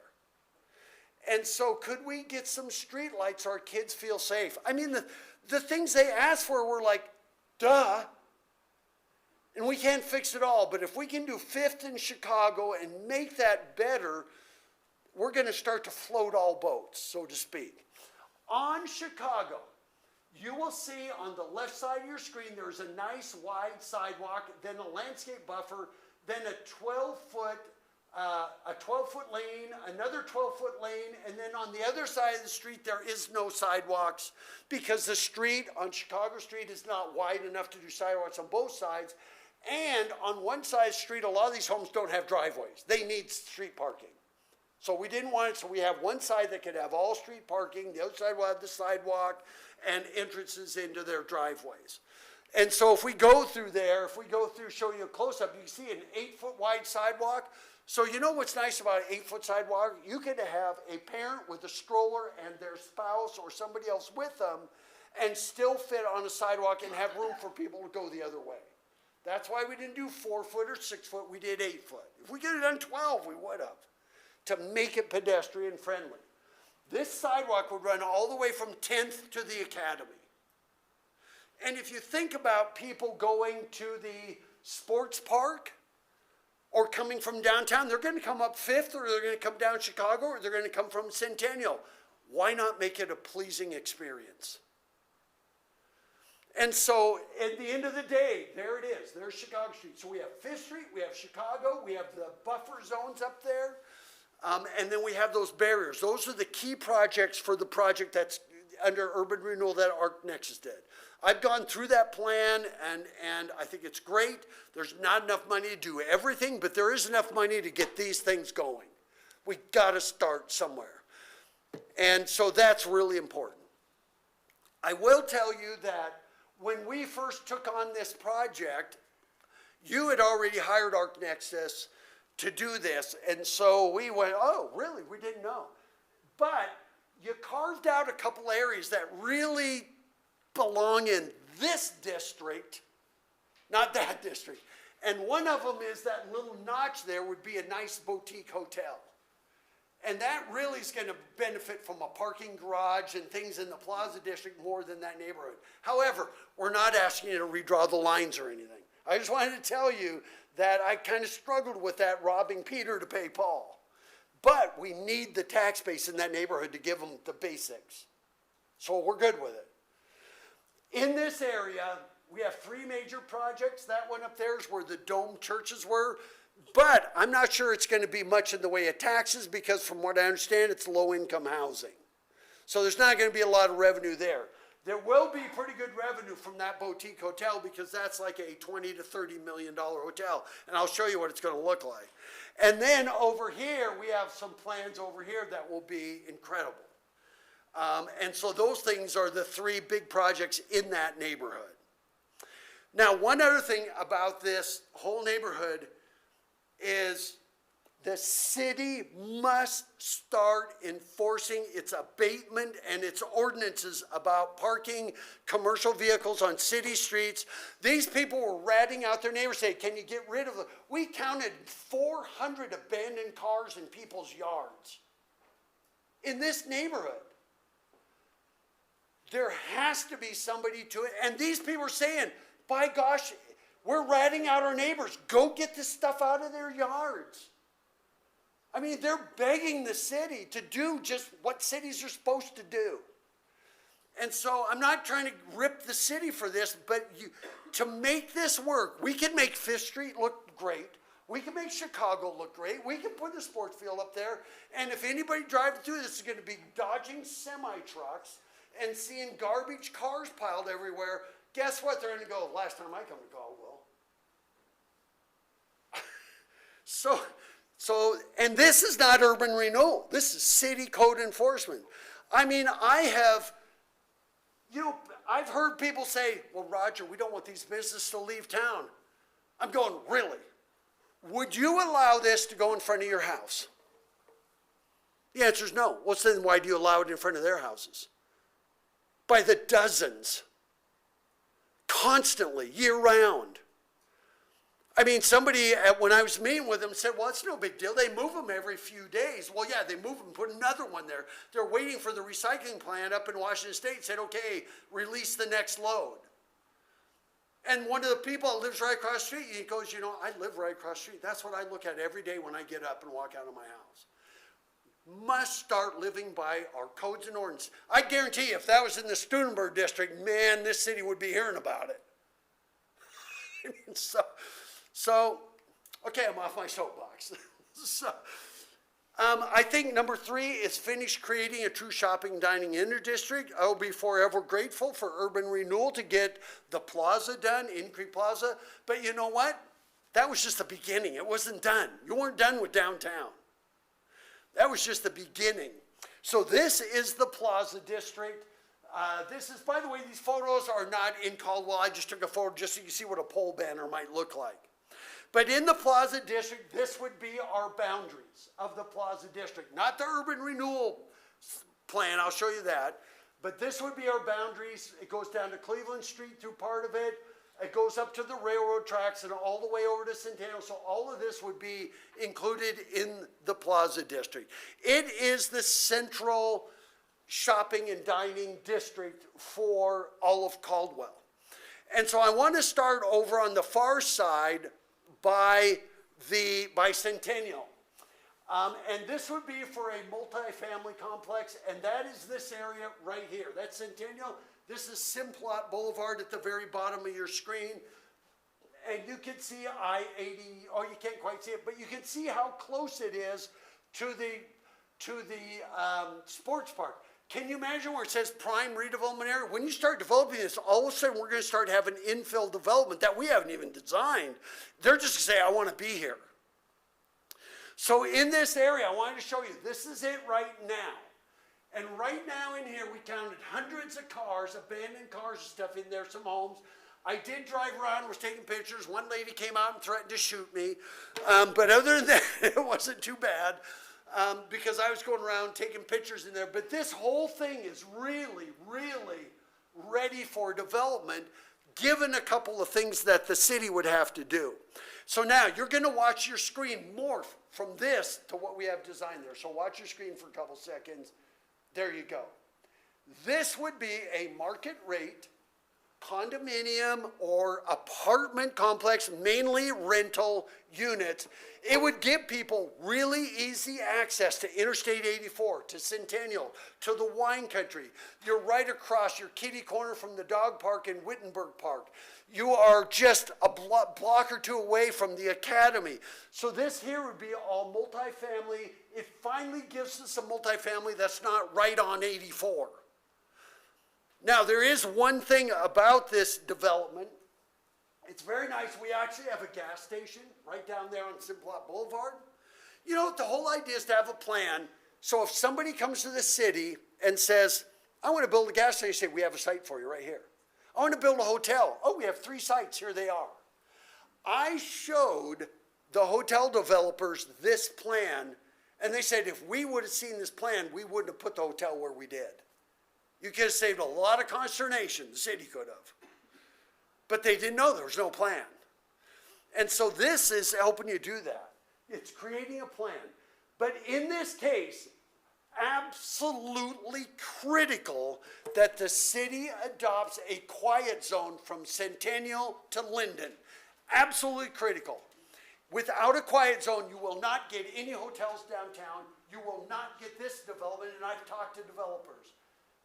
And so could we get some street lights so our kids feel safe? I mean, the things they asked for were like, duh. And we can't fix it all, but if we can do 5th and Chicago and make that better, we're going to start to float all boats, so to speak. On Chicago, you will see on the left side of your screen, there's a nice wide sidewalk, then a landscape buffer, then a 12-foot lane, another 12-foot lane, and then on the other side of the street, there is no sidewalks because the street on Chicago Street is not wide enough to do sidewalks on both sides. And on one side of the street, a lot of these homes don't have driveways. They need street parking. So we didn't want it, so we have one side that could have all street parking, the other side will have the sidewalk and entrances into their driveways. And so if we go through there, show you a close-up, you can see an 8-foot wide sidewalk. So you know what's nice about an 8-foot sidewalk? You could have a parent with a stroller and their spouse or somebody else with them and still fit on a sidewalk and have room for people to go the other way. That's why we didn't do 4-foot or 6-foot, we did 8-foot. If we could have done 12, we would have, to make it pedestrian friendly. This sidewalk would run all the way from 10th to the academy. And if you think about people going to the sports park or coming from downtown, they're going to come up 5th, or they're going to come down Chicago, or they're going to come from Centennial. Why not make it a pleasing experience? And so at the end of the day, there it is. There's Chicago Street. So we have 5th Street, we have Chicago, we have the buffer zones up there, and then we have those barriers. Those are the key projects for the project that's under Urban Renewal that ArcNexus did. I've gone through that plan, and I think it's great. There's not enough money to do everything, but there is enough money to get these things going. We got to start somewhere. And so that's really important. I will tell you that when we first took on this project, You had already hired ArcNexus to do this, and so we went, oh, really? We didn't know. But you carved out a couple areas that really belong in this district, not that district. And one of them is that little notch there would be a nice boutique hotel. And that really is going to benefit from a parking garage and things in the Plaza District more than that neighborhood. However, we're not asking you to redraw the lines or anything. I just wanted to tell you that I kind of struggled with that, robbing Peter to pay Paul. But we need the tax base in that neighborhood to give them the basics. So we're good with it. In this area, we have 3 major projects. That one up there is where the dome churches were. But I'm not sure it's going to be much in the way of taxes because from what I understand, it's low-income housing. So there's not going to be a lot of revenue there. There will be pretty good revenue from that boutique hotel because that's like a $20 to $30 million hotel. And I'll show you what it's going to look like. And then over here, we have some plans over here that will be incredible. And so those things are the 3 big projects in that neighborhood. Now, one other thing about this whole neighborhood is the city must start enforcing its abatement and its ordinances about parking commercial vehicles on city streets. These people were ratting out their neighbors saying, can you get rid of them? We counted 400 abandoned cars in people's yards in this neighborhood. There has to be somebody to it. And these people are saying, by gosh, we're ratting out our neighbors. Go get this stuff out of their yards. I mean, they're begging the city to do just what cities are supposed to do. And so I'm not trying to rip the city for this, but to make this work, we can make Fifth Street look great. We can make Chicago look great. We can put a sports field up there. And if anybody driving through this is going to be dodging semi-trucks and seeing garbage cars piled everywhere, guess what? They're going to go, last time I come to Caldwell. And this is not urban renewal. This is city code enforcement. I mean, I've heard people say, well, Roger, we don't want these businesses to leave town. I'm going, really? Would you allow this to go in front of your house? The answer is no. Well, then why do you allow it in front of their houses? By the dozens. Constantly, year round. I mean, somebody, when I was meeting with them, said, well, it's no big deal. They move them every few days. Well, yeah, they move them, put another one there. They're waiting for the recycling plant up in Washington State, said, okay, release the next load. And one of the people that lives right across the street, he goes, I live right across the street. That's what I look at every day when I get up and walk out of my house. Must start living by our codes and ordinances. I guarantee you, if that was in the Studenberg district, man, this city would be hearing about it. I mean, so, okay, I'm off my soapbox. I think number 3 is finish creating a true shopping dining interdistrict. I will be forever grateful for urban renewal to get the plaza done, Increte Plaza. But you know what? That was just the beginning. It wasn't done. You weren't done with downtown. That was just the beginning. So this is the Plaza District. This is, by the way, these photos are not in Caldwell. I just took a photo just so you can see what a pole banner might look like. But in the Plaza District, this would be our boundaries of the Plaza District. Not the urban renewal plan, I'll show you that. But this would be our boundaries. It goes down to Cleveland Street through part of it. It goes up to the railroad tracks and all the way over to Centennial. So all of this would be included in the Plaza District. It is the central shopping and dining district for all of Caldwell. And so I want to start over on the far side by Centennial. And this would be for a multifamily complex, and that is this area right here. That's Centennial. This is Simplot Boulevard at the very bottom of your screen. And you can see I-80, oh, you can't quite see it, but you can see how close it is to the sports park. Can you imagine where it says prime redevelopment area? When you start developing this, all of a sudden we're going to start having infill development that we haven't even designed. They're just going to say, I want to be here. So in this area, I wanted to show you, this is it right now. And right now in here, we counted hundreds of cars, abandoned cars and stuff in there, some homes. I did drive around, was taking pictures. One lady came out and threatened to shoot me. But other than that, it wasn't too bad because I was going around taking pictures in there. But this whole thing is really, really ready for development, given a couple of things that the city would have to do. So now you're going to watch your screen morph from this to what we have designed there. So watch your screen for a couple seconds. There you go. This would be a market rate condominium or apartment complex, mainly rental units. It would give people really easy access to Interstate 84, to Centennial, to the wine country. You're right across your kitty corner from the dog park in Wittenberg Park. You are just a block or two away from the academy. So this here would be all multifamily. It finally gives us a multifamily that's not right on 84. Now, there is one thing about this development. It's very nice. We actually have a gas station right down there on Simplot Boulevard. You know, the whole idea is to have a plan. So if somebody comes to the city and says, I want to build a gas station, say, we have a site for you right here. I want to build a hotel. Oh, we have 3 sites. Here they are. I showed the hotel developers this plan, and they said if we would have seen this plan, we wouldn't have put the hotel where we did. You could have saved a lot of consternation, the city could have. But they didn't know there was no plan. And so this is helping you do that. It's creating a plan. But in this case, absolutely critical that the city adopts a quiet zone from Centennial to Linden. Absolutely critical. Without a quiet zone, you will not get any hotels downtown. You will not get this development, and I've talked to developers.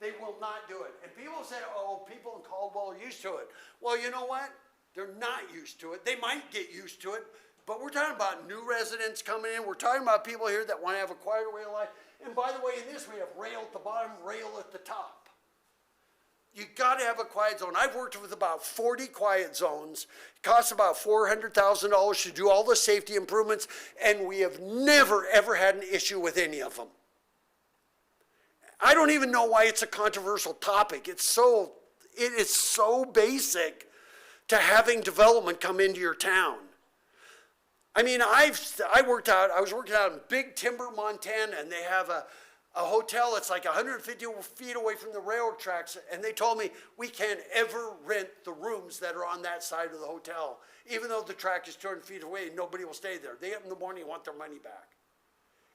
They will not do it. And people say, oh, people in Caldwell are used to it. Well, you know what? They're not used to it. They might get used to it, but we're talking about new residents coming in. We're talking about people here that want to have a quieter way of life. And by the way, in this, we have rail at the bottom, rail at the top. You got to have a quiet zone. I've worked with about 40 quiet zones. It costs about $400,000 to do all the safety improvements, and we have never, ever had an issue with any of them. I don't even know why it's a controversial topic. It is so basic to having development come into your town. I mean, I was working out in Big Timber, Montana, and they have a hotel that's like 150 feet away from the railroad tracks, and they told me we can't ever rent the rooms that are on that side of the hotel. Even though the track is 200 feet away, nobody will stay there. They get up in the morning and want their money back.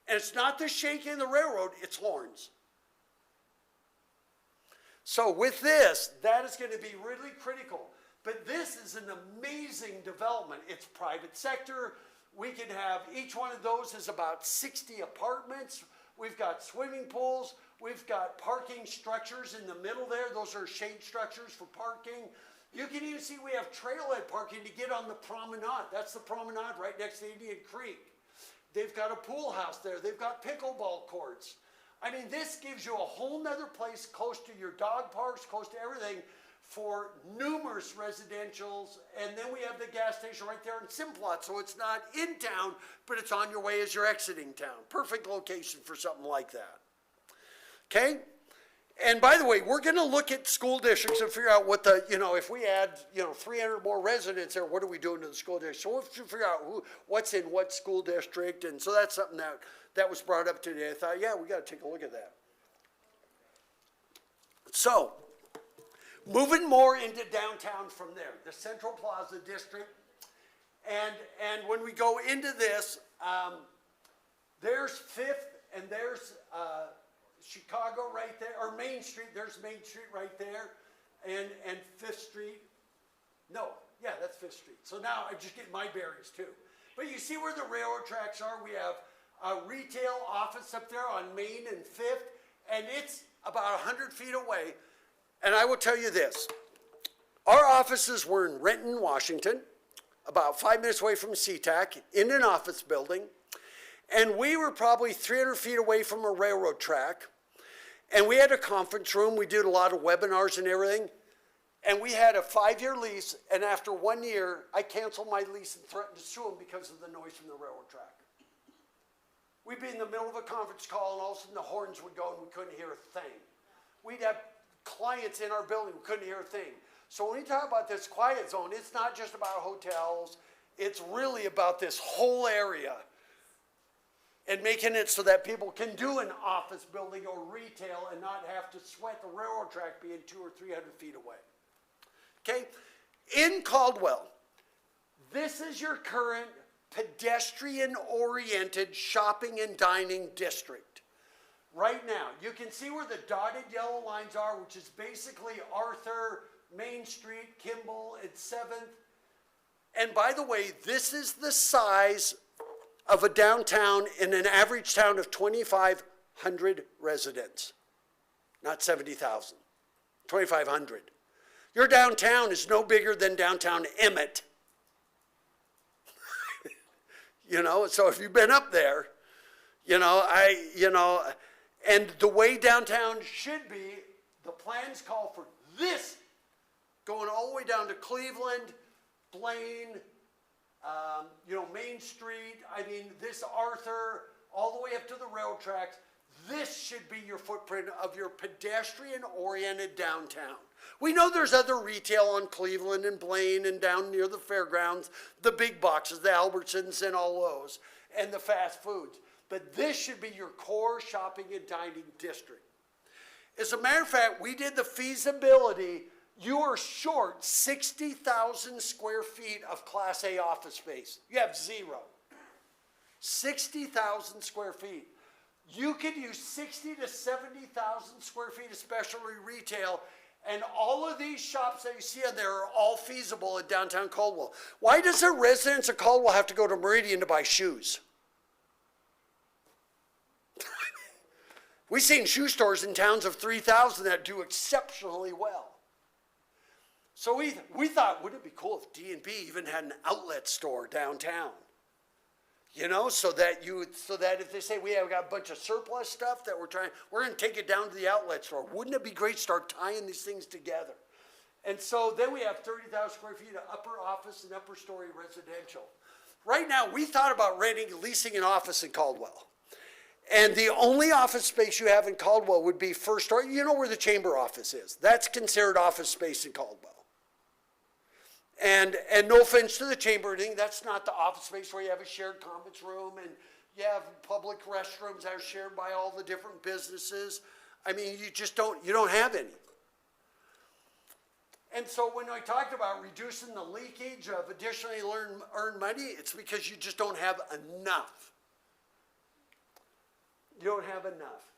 And it's not the shaking of the railroad, it's horns. So with this, that is going to be really critical. But this is an amazing development. It's private sector. We can have, each one of those is about 60 apartments. We've got swimming pools. We've got parking structures in the middle there. Those are shade structures for parking. You can even see we have trailhead parking to get on the promenade. That's the promenade right next to Indian Creek. They've got a pool house there. They've got pickleball courts. I mean, this gives you a whole nother place close to your dog parks, close to everything for numerous residentials. And then we have the gas station right there in Simplot. So it's not in town, but it's on your way as you're exiting town. Perfect location for something like that. Okay? And by the way, we're going to look at school districts and figure out what the, if we add, 300 more residents there, what are we doing to the school district? So we'll figure out what's in what school district. And so that's something that was brought up today. I thought, yeah, we got to take a look at that. So, moving more into downtown from there, the Central Plaza District. And when we go into this, there's 5th and there's Chicago right there, or Main Street, there's Main Street right there, and 5th Street. No, yeah, that's 5th Street. So now I just get my bearings too. But you see where the railroad tracks are? We have a retail office up there on Main and 5th, and it's about 100 feet away. And I will tell you this, our offices were in Renton, Washington, about 5 minutes away from SeaTac, in an office building, and we were probably 300 feet away from a railroad track, and we had a conference room. We did a lot of webinars and everything, and we had a 5-year lease, and after 1 year, I canceled my lease and threatened to sue them because of the noise from the railroad track. We'd be in the middle of a conference call, and all of a sudden the horns would go, and we couldn't hear a thing. We'd have clients in our building, we couldn't hear a thing. So when we talk about this quiet zone, it's not just about hotels. It's really about this whole area and making it so that people can do an office building or retail and not have to sweat the railroad track being 200 or 300 feet away. Okay? In Caldwell, this is your current pedestrian-oriented shopping and dining district. Right now, you can see where the dotted yellow lines are, which is basically Arthur, Main Street, Kimball, and 7th. And by the way, this is the size of a downtown in an average town of 2,500 residents. Not 70,000, 2,500. Your downtown is no bigger than downtown Emmett. You know, so if you've been up there, and the way downtown should be, the plans call for this going all the way down to Cleveland, Blaine, Main Street, this Arthur, all the way up to the railroad tracks. This should be your footprint of your pedestrian-oriented downtown. We know there's other retail on Cleveland and Blaine and down near the fairgrounds, the big boxes, the Albertsons and all those, and the fast foods. But this should be your core shopping and dining district. As a matter of fact, we did the feasibility. You are short 60,000 square feet of Class A office space. You have zero. 60,000 square feet. You could use 60 to 70,000 square feet of specialty retail, and all of these shops that you see on there are all feasible in downtown Caldwell. Why does a resident of Caldwell have to go to Meridian to buy shoes? We've seen shoe stores in towns of 3,000 that do exceptionally well. So we thought, wouldn't it be cool if D&B even had an outlet store downtown? So that if they say we have got a bunch of surplus stuff that we're going to take it down to the outlet store. Wouldn't it be great to start tying these things together? And so then we have 30,000 square feet of upper office and upper story residential. Right now, we thought about leasing an office in Caldwell. And the only office space you have in Caldwell would be first story. You know where the chamber office is. That's considered office space in Caldwell. And no offense to the chamber, that's not the office space where you have a shared conference room and you have public restrooms that are shared by all the different businesses. You don't have any. And so when I talked about reducing the leakage of additionally earned money, it's because you just don't have enough. You don't have enough.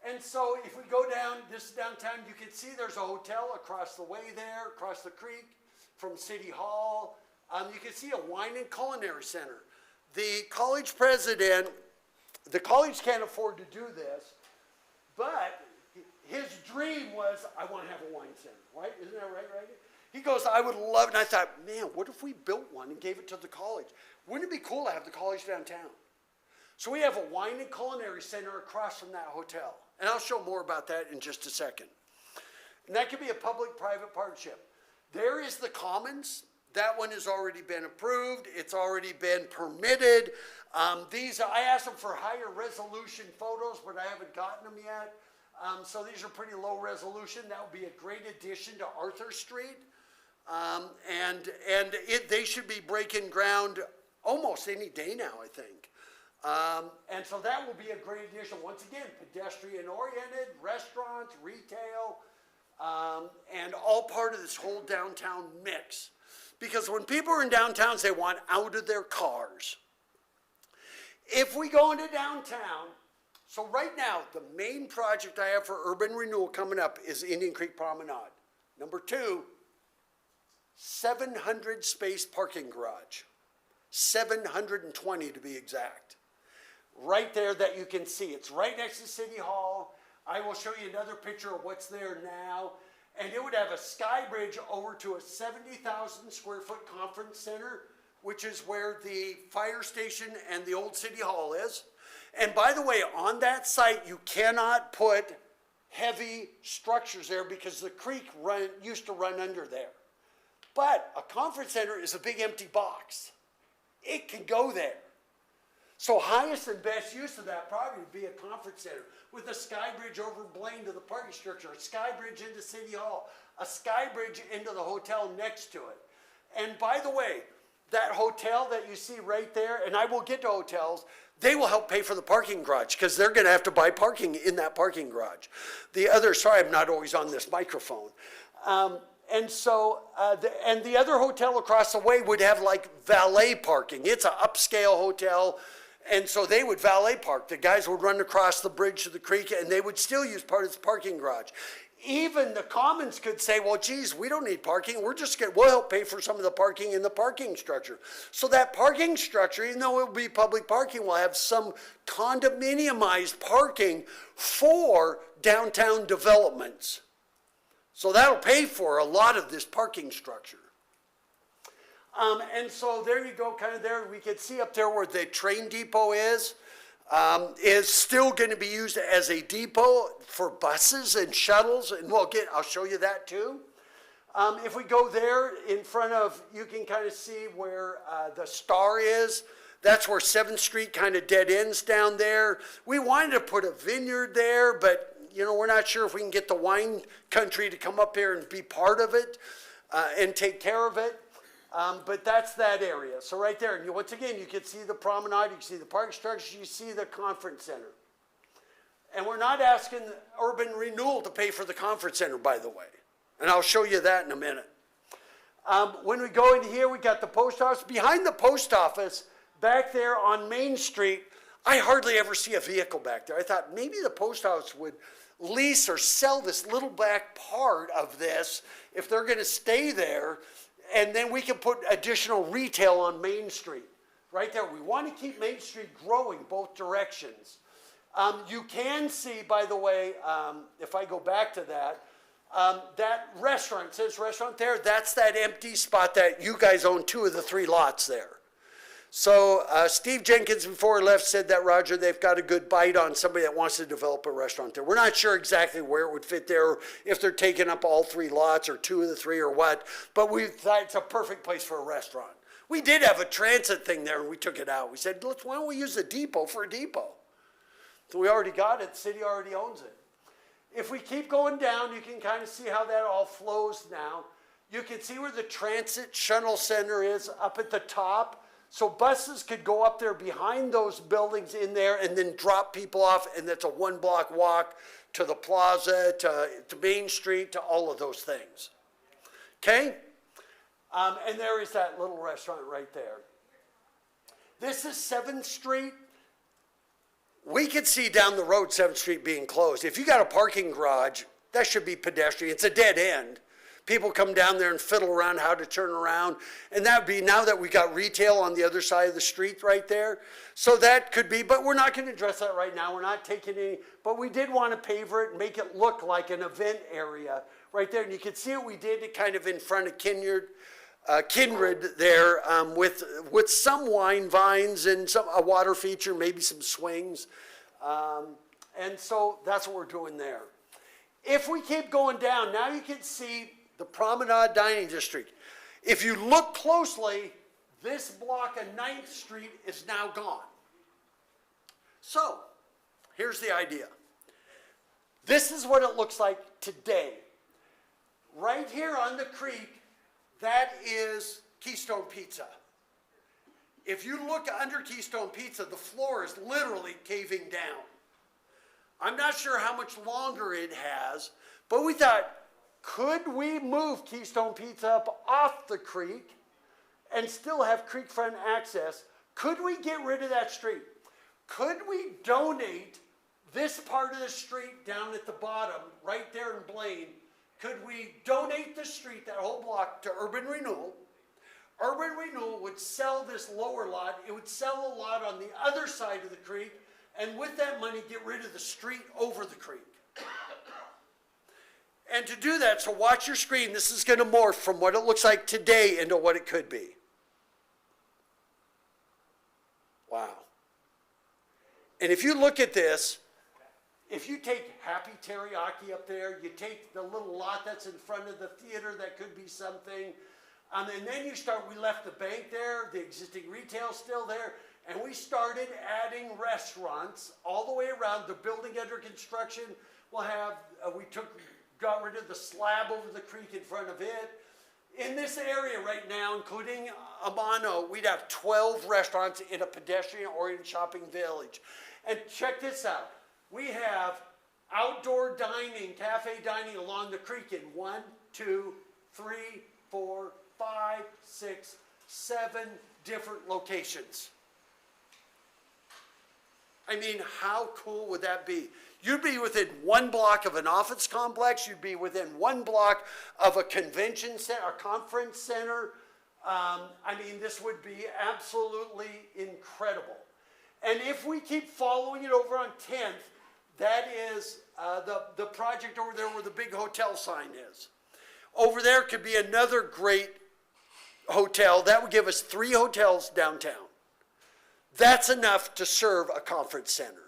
And so if we go down this downtown, you can see there's a hotel across the way there, across the creek from City Hall. You can see a wine and culinary center. The college president, the college can't afford to do this, but his dream was, I want to have a wine center, right? Isn't that right? He goes, I would love, and I thought, man, what if we built one and gave it to the college? Wouldn't it be cool to have the college downtown? So we have a wine and culinary center across from that hotel. And I'll show more about that in just a second. And that could be a public-private partnership. There is the Commons. That one has already been approved. It's already been permitted. I asked them for higher resolution photos, but I haven't gotten them yet. So these are pretty low resolution. That would be a great addition to Arthur Street. They should be breaking ground almost any day now, I think. And so that will be a great addition. Once again, pedestrian-oriented, restaurants, retail, and all part of this whole downtown mix. Because when people are in downtowns, they want out of their cars. If we go into downtown, so right now, the main project I have for urban renewal coming up is Indian Creek Promenade. Number 2, 700 space parking garage. 720 to be exact. Right there that you can see. It's right next to City Hall. I will show you another picture of what's there now. And it would have a sky bridge over to a 70,000 square foot conference center, which is where the fire station and the old City Hall is. And by the way, on that site, you cannot put heavy structures there because the creek used to run under there. But a conference center is a big empty box. It can go there. So highest and best use of that property would be a conference center with a sky bridge over Blaine to the parking structure, a sky bridge into City Hall, a sky bridge into the hotel next to it. And by the way, that hotel that you see right there, and I will get to hotels, they will help pay for the parking garage because they're going to have to buy parking in that parking garage. The other, sorry, I'm not always on this microphone. And so, the other hotel across the way would have like valet parking. It's an upscale hotel. And so they would valet park. The guys would run across the bridge to the creek and they would still use part of the parking garage. Even the commons could say, well, geez, we don't need parking. We'll help pay for some of the parking in the parking structure. So that parking structure, even though it will be public parking, will have some condominiumized parking for downtown developments. So that'll pay for a lot of this parking structure. And so there you go, kind of there. We can see up there where the train depot is still going to be used as a depot for buses and shuttles. And I'll show you that too. If we go there in front of, you can kind of see where the Star is. That's where 7th Street kind of dead ends down there. We wanted to put a vineyard there, but we're not sure if we can get the wine country to come up here and be part of it and take care of it. But that's that area. So right there, and once again, you can see the promenade, you can see the park structure, you see the conference center. And we're not asking Urban Renewal to pay for the conference center, by the way. And I'll show you that in a minute. When we go in here, we got the post office. Behind the post office, back there on Main Street, I hardly ever see a vehicle back there. I thought maybe the post office would lease or sell this little back part of this if they're going to stay there. And then we can put additional retail on Main Street. Right there. We want to keep Main Street growing both directions. You can see, by the way, if I go back to that, that restaurant, it says restaurant there, that's that empty spot that you guys own 2 of the 3 lots there. So Steve Jenkins, before he left, said that, Roger, they've got a good bite on somebody that wants to develop a restaurant there. We're not sure exactly where it would fit there, if they're taking up all 3 lots or 2 of the 3 or what, but we thought it's a perfect place for a restaurant. We did have a transit thing there and we took it out. We said, why don't we use the depot for a depot? So we already got it, the city already owns it. If we keep going down, you can kind of see how that all flows now. You can see where the transit shuttle center is up at the top. So buses could go up there behind those buildings in there and then drop people off, and that's a 1-block walk to the plaza, to Main Street, to all of those things. Okay? And there is that little restaurant right there. This is 7th Street. We could see down the road 7th Street being closed. If you got a parking garage, that should be pedestrian. It's a dead end. People come down there and fiddle around how to turn around. And that would be, now that we got retail on the other side of the street right there. So that could be, but we're not going to address that right now. We're not taking any, but we did want to paver it and make it look like an event area right there. And you can see what we did kind of in front of Kindred there with some wine vines and a water feature, maybe some swings. And so that's what we're doing there. If we keep going down, now you can see the Promenade Dining District. If you look closely, this block of 9th Street is now gone. So, here's the idea. This is what it looks like today. Right here on the creek, that is Keystone Pizza. If you look under Keystone Pizza, the floor is literally caving down. I'm not sure how much longer it has, but we thought, could we move Keystone Pizza up off the creek and still have creekfront access? Could we get rid of that street? Could we donate this part of the street down at the bottom, right there in Blaine? Could we donate the street, that whole block, to Urban Renewal? Urban Renewal would sell this lower lot. It would sell a lot on the other side of the creek, and with that money, get rid of the street over the creek. And to do that, so watch your screen. This is going to morph from what it looks like today into what it could be. Wow. And if you look at this, if you take Happy Teriyaki up there, you take the little lot that's in front of the theater, that could be something. And then we left the bank there, the existing retail still there, and we started adding restaurants all the way around. The building under construction will have, we took got rid of the slab over the creek in front of it. In this area right now, including Amano, we'd have 12 restaurants in a pedestrian-oriented shopping village. And check this out. We have outdoor dining, cafe dining along the creek in 1, 2, 3, 4, 5, 6, 7 different locations. I mean, how cool would that be? You'd be within 1 block of an office complex. You'd be within 1 block of a convention center, a conference center. I mean, this would be absolutely incredible. And if we keep following it over on 10th, that is the project over there where the big hotel sign is. Over there could be another great hotel. That would give us 3 hotels downtown. That's enough to serve a conference center.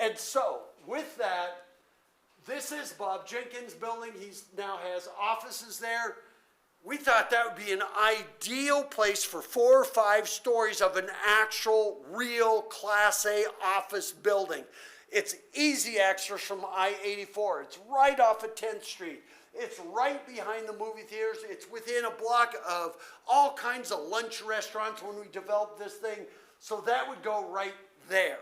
And so, with that, this is Bob Jenkins' building. He now has offices there. We thought that would be an ideal place for 4 or 5 stories of an actual, real Class A office building. It's easy access from I-84. It's right off of 10th Street. It's right behind the movie theaters. It's within a block of all kinds of lunch restaurants when we developed this thing. So that would go right there.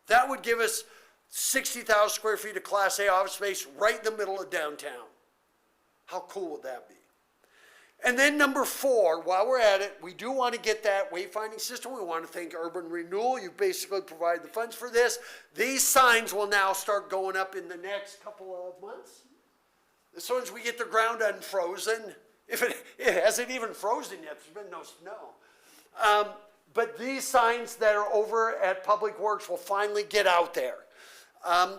That would give us 60,000 square feet of Class A office space right in the middle of downtown. How cool would that be? And then number 4, while we're at it, we do want to get that wayfinding system. We want to thank Urban Renewal. You basically provided the funds for this. These signs will now start going up in the next couple of months. As soon as we get the ground unfrozen, if it hasn't even frozen yet, there's been no snow. But these signs that are over at Public Works will finally get out there.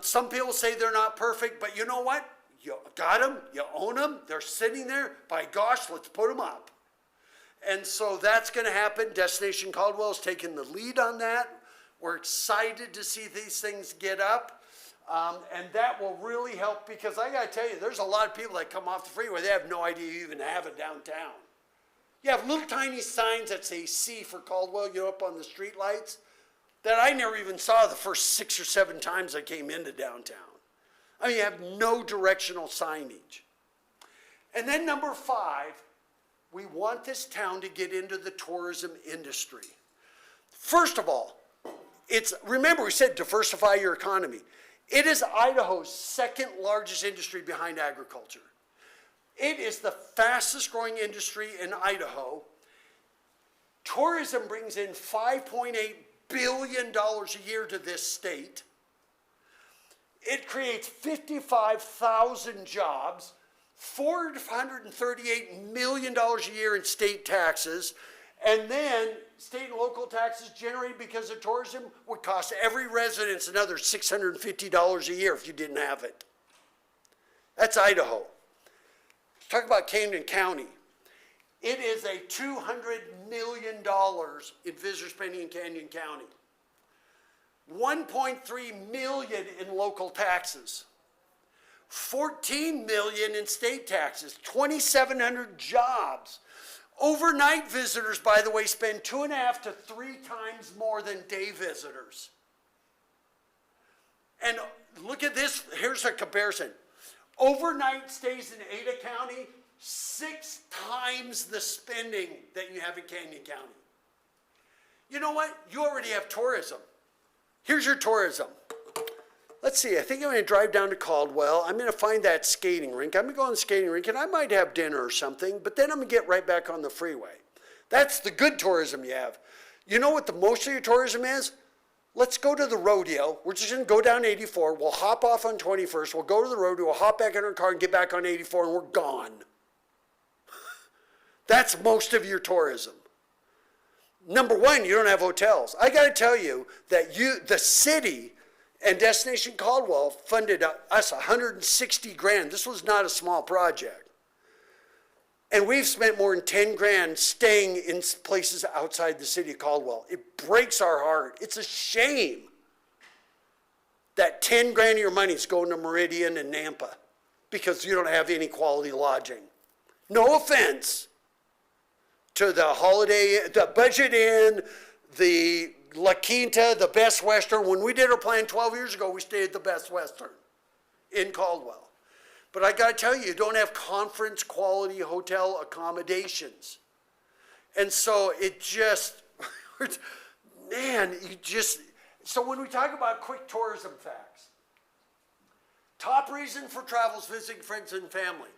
Some people say they're not perfect, but you know what? You got them, you own them, they're sitting there. By gosh, let's put them up. And so that's going to happen. Destination Caldwell is taking the lead on that. We're excited to see these things get up. And that will really help because I got to tell you, there's a lot of people that come off the freeway, they have no idea you even have it downtown. You have little tiny signs that say C for Caldwell, you know, up on the street lights that I never even saw the first 6 or 7 times I came into downtown. I mean, you have no directional signage. And then number 5, we want this town to get into the tourism industry. First of all, remember we said diversify your economy. It is Idaho's 2nd largest industry behind agriculture. It is the fastest growing industry in Idaho. Tourism brings in $5.8 billion a year to this state. It creates 55,000 jobs, $438 million a year in state taxes, and then state and local taxes generated because of tourism would cost every resident another $650 a year if you didn't have it. That's Idaho. Talk about Canyon County. It is a $200 million in visitor spending in Canyon County. 1.3 million in local taxes. 14 million in state taxes. 2,700 jobs. Overnight visitors, by the way, spend 2.5 to 3 times more than day visitors. And look at this. Here's a comparison. Overnight stays in Ada County, 6 times the spending that you have in Canyon County. You know what? You already have tourism. Here's your tourism. Let's see, I think I'm going to drive down to Caldwell. I'm going to find that skating rink. I'm going to go on the skating rink, and I might have dinner or something, but then I'm going to get right back on the freeway. That's the good tourism you have. You know what the most of your tourism is? Let's go to the rodeo. We're just going to go down 84. We'll hop off on 21st. We'll go to the rodeo. We'll hop back in our car and get back on 84, and we're gone. That's most of your tourism. Number 1, you don't have hotels. I got to tell you that the city and Destination Caldwell funded us $160,000. This was not a small project. And we've spent more than $10,000 staying in places outside the city of Caldwell. It breaks our heart. It's a shame that $10,000 of your money is going to Meridian and Nampa because you don't have any quality lodging. No offense to the Holiday, the Budget Inn, the La Quinta, the Best Western. When we did our plan 12 years ago, we stayed at the Best Western in Caldwell. But I gotta tell you, you don't have conference quality hotel accommodations. And so it just, man, so when we talk about quick tourism facts, top reason for travel is visiting friends and family.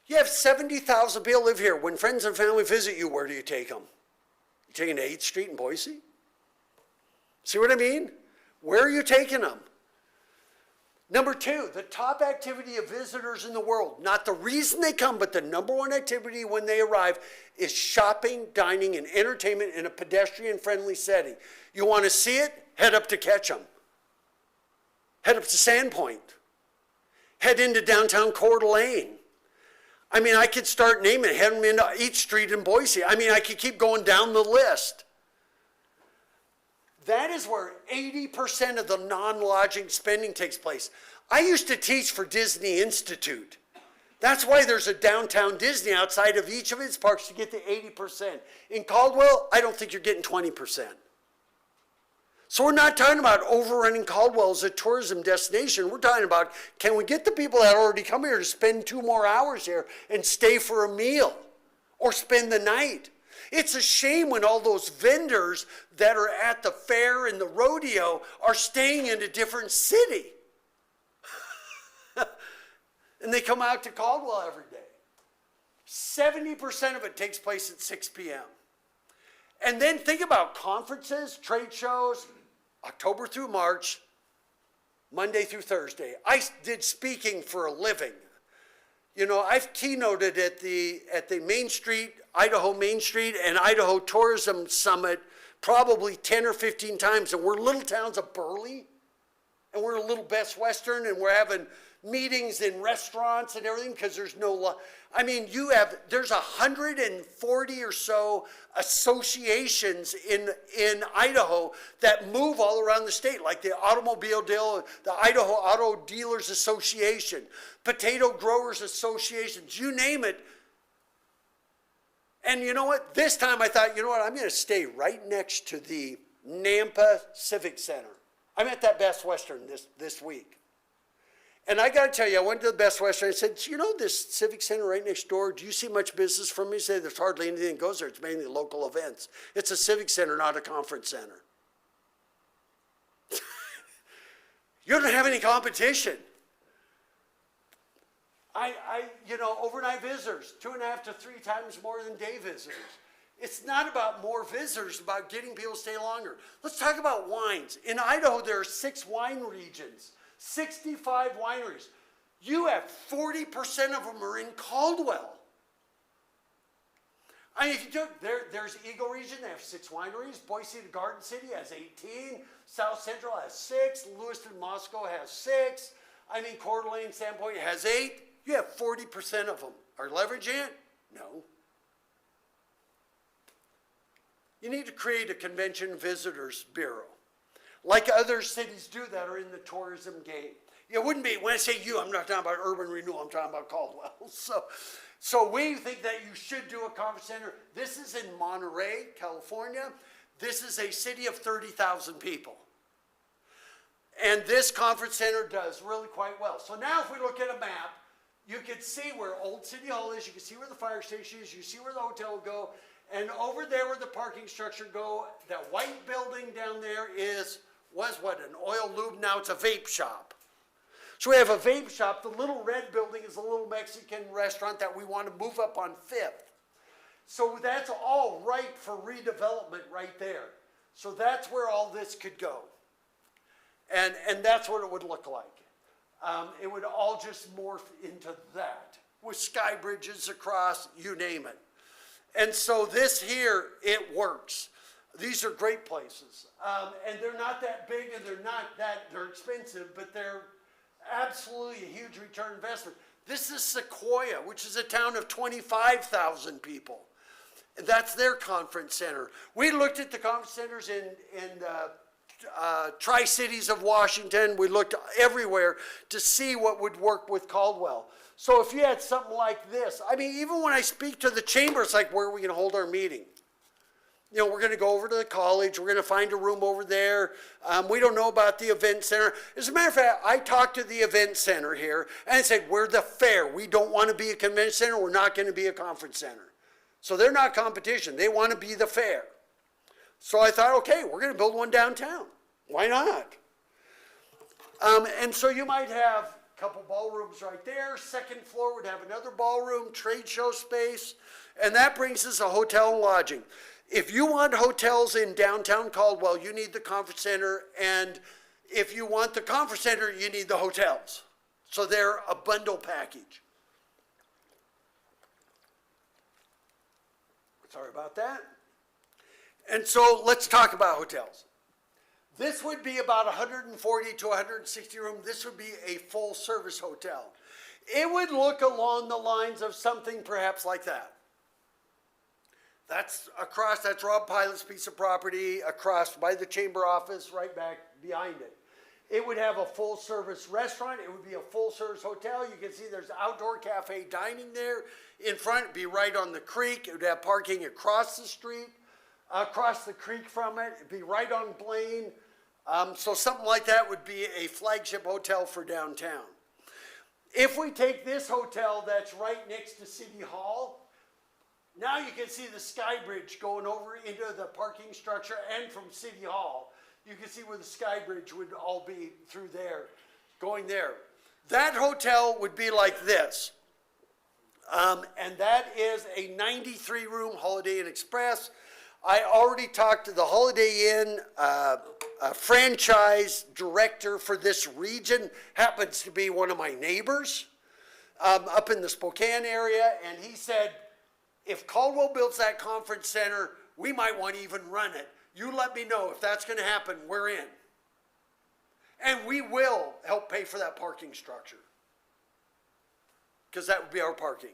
You have 70,000 people live here. When friends and family visit you, where do you take them? You taking to 8th Street in Boise? See what I mean? Where are you taking them? Number 2, the top activity of visitors in the world, not the reason they come, but the number 1 activity when they arrive is shopping, dining, and entertainment in a pedestrian-friendly setting. You want to see it? Head up to Ketchum. Head up to Sandpoint. Head into downtown Coeur d'Alene. I mean, I could start naming it, head them into each street in Boise. I mean, I could keep going down the list. That is where 80% of the non-lodging spending takes place. I used to teach for Disney Institute. That's why there's a downtown Disney outside of each of its parks to get to 80%. In Caldwell, I don't think you're getting 20%. So we're not talking about overrunning Caldwell as a tourism destination. We're talking about, can we get the people that already come here to spend 2 more hours here and stay for a meal or spend the night? It's a shame when all those vendors that are at the fair and the rodeo are staying in a different city. And they come out to Caldwell every day. 70% of it takes place at 6 p.m. And then think about conferences, trade shows, October through March, Monday through Thursday. I did speaking for a living. You know, I've keynoted at the Main Street, Idaho Main Street and Idaho Tourism Summit probably 10 or 15 times. And we're little towns of Burley, and we're a little Best Western, and we're having meetings in restaurants and everything because there's no, I mean, there's 140 or so associations in Idaho that move all around the state, like the Automobile Deal, the Idaho Auto Dealers Association, Potato Growers Associations, you name it. And you know what? This time I thought, you know what? I'm going to stay right next to the Nampa Civic Center. I'm at that Best Western this week. And I got to tell you, I went to the Best Western. I said, you know this Civic Center right next door? Do you see much business from me? He said, there's hardly anything that goes there. It's mainly local events. It's a Civic Center, not a conference center. You don't have any competition. Overnight visitors, 2.5 to 3 times more than day visitors. It's not about more visitors, it's about getting people to stay longer. Let's talk about wines. In Idaho, there are 6 wine regions, 65 wineries. You have 40% of them are in Caldwell. I mean, if you took, there's Eagle Region, they have 6 wineries. Boise to Garden City has 18. South Central has 6. Lewiston, Moscow has 6. I mean, Coeur d'Alene, Sandpoint has 8. You have 40% of them. Are leveraging it? No. You need to create a convention visitors bureau, like other cities do that are in the tourism game. It wouldn't be, when I say you, I'm not talking about urban renewal, I'm talking about Caldwell. So we think that you should do a conference center. This is in Monterey, California. This is a city of 30,000 people. And this conference center does really quite well. So now if we look at a map, you can see where Old City Hall is, you can see where the fire station is, you see where the hotel will go, and over there where the parking structure go, that white building down there was what, an oil lube? Now it's a vape shop. So we have a vape shop. The little red building is a little Mexican restaurant that we want to move up on 5th. So that's all ripe for redevelopment right there. So that's where all this could go. And that's what it would look like. It would all just morph into that with sky bridges across, you name it. And so this here, it works. These are great places. And they're not that big and they're expensive, but they're absolutely a huge return investment. This is Sequoia, which is a town of 25,000 people. And that's their conference center. We looked at the conference centers in Tri-Cities of Washington. We looked everywhere to see what would work with Caldwell. So if you had something like this, I mean, even when I speak to the chamber, it's like, where are we going to hold our meeting? You know, we're going to go over to the college. We're going to find a room over there. We don't know about the event center. As a matter of fact, I talked to the event center here and I said, we're the fair. We don't want to be a convention center. We're not going to be a conference center. So they're not competition. They want to be the fair. So I thought, okay, we're going to build one downtown. Why not? And so you might have a couple ballrooms right there. Second floor would have another ballroom, trade show space. And that brings us a hotel and lodging. If you want hotels in downtown Caldwell, you need the conference center. And if you want the conference center, you need the hotels. So they're a bundle package. Sorry about that. And so let's talk about hotels. This would be about 140 to 160 room. This would be a full service hotel. It would look along the lines of something perhaps like that. That's Rob Pilot's piece of property across by the chamber office, right back behind it. It would have a full service restaurant. It would be a full service hotel. You can see there's outdoor cafe dining there. In front, it'd be right on the creek. It would have parking across the street, across the creek from it. It'd be right on Blaine. So something like that would be a flagship hotel for downtown. If we take this hotel that's right next to City Hall, now you can see the sky bridge going over into the parking structure, and from City Hall, you can see where the sky bridge would all be through there, going there. That hotel would be like this. And that is a 93-room Holiday Inn Express. I already talked to the Holiday Inn franchise director for this region, happens to be one of my neighbors up in the Spokane area, and he said, if Caldwell builds that conference center, we might want to even run it. You let me know if that's going to happen, we're in. And we will help pay for that parking structure, because that would be our parking.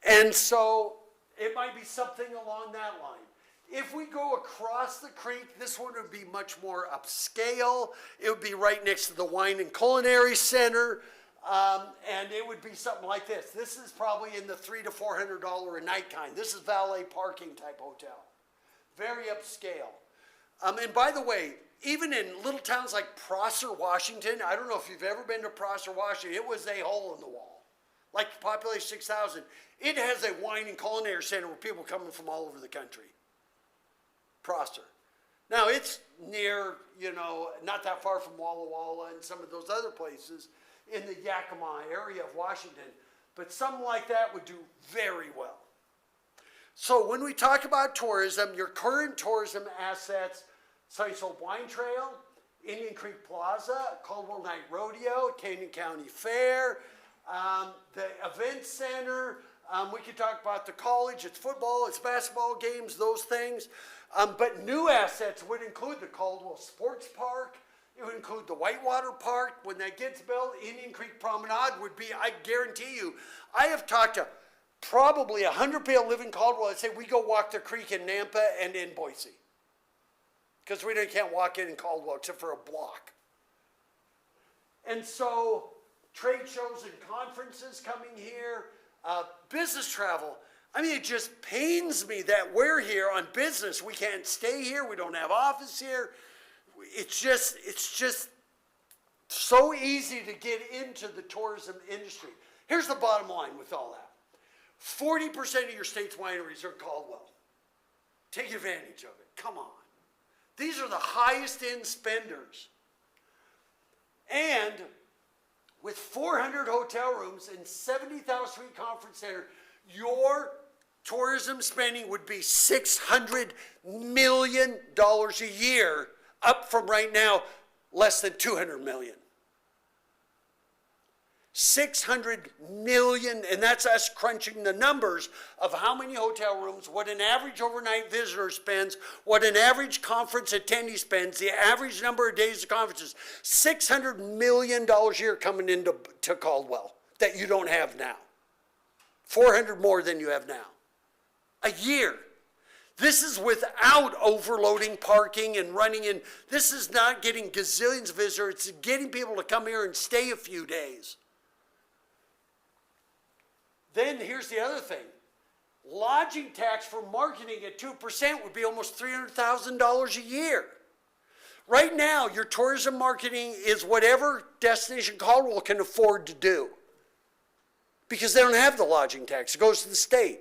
And so it might be something along that line. If we go across the creek, this one would be much more upscale. It would be right next to the Wine and Culinary Center. And it would be something like this. This is probably in the $300 to $400 a night kind. This is valet parking type hotel. Very upscale. And by the way, even in little towns like Prosser, Washington, I don't know if you've ever been to Prosser, Washington, it was a hole in the wall. Like population 6,000. It has a wine and culinary center where people coming from all over the country. Prosser. Now it's near, not that far from Walla Walla and some of those other places in the Yakima area of Washington. But something like that would do very well. So when we talk about tourism, your current tourism assets, Science Hope Wine Trail, Indian Creek Plaza, Caldwell Night Rodeo, Canyon County Fair, the event center. We could talk about the college, it's football, it's basketball games, those things. But new assets would include the Caldwell Sports Park. It would include the Whitewater Park. When that gets built, Indian Creek Promenade would be, I guarantee you, I have talked to probably 100 people live in Caldwell that say we go walk the creek in Nampa and in Boise. Because we can't walk in Caldwell except for a block. And so trade shows and conferences coming here, business travel. I mean, it just pains me that we're here on business. We can't stay here. We don't have office here. It's just so easy to get into the tourism industry. Here's the bottom line with all that. 40% of your state's wineries are Caldwell. Take advantage of it. Come on. These are the highest end spenders. And with 400 hotel rooms and 70,000 suite conference center, your tourism spending would be $600 million a year, up from right now less than $200 million. 600 million, and that's us crunching the numbers of how many hotel rooms, what an average overnight visitor spends, what an average conference attendee spends, the average number of days of conferences. $600 million a year coming into Caldwell that you don't have now. 400 more than you have now. A year. This is without overloading parking and running in. This is not getting gazillions of visitors. It's getting people to come here and stay a few days. Then here's the other thing. Lodging tax for marketing at 2% would be almost $300,000 a year. Right now, your tourism marketing is whatever Destination Caldwell can afford to do, because they don't have the lodging tax. It goes to the state.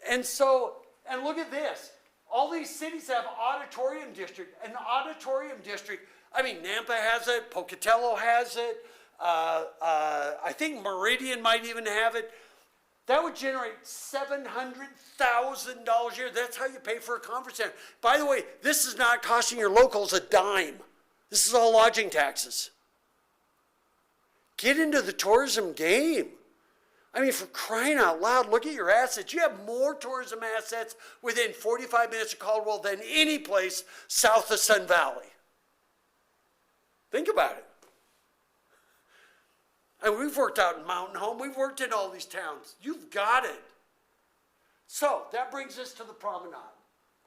And so, and look at this. All these cities have auditorium district. An auditorium district, I mean, Nampa has it, Pocatello has it, I think Meridian might even have it. That would generate $700,000 a year. That's how you pay for a conference center. By the way, this is not costing your locals a dime. This is all lodging taxes. Get into the tourism game. I mean, for crying out loud, look at your assets. You have more tourism assets within 45 minutes of Caldwell than any place south of Sun Valley. Think about it. And we've worked out in Mountain Home. We've worked in all these towns. You've got it. So that brings us to the promenade,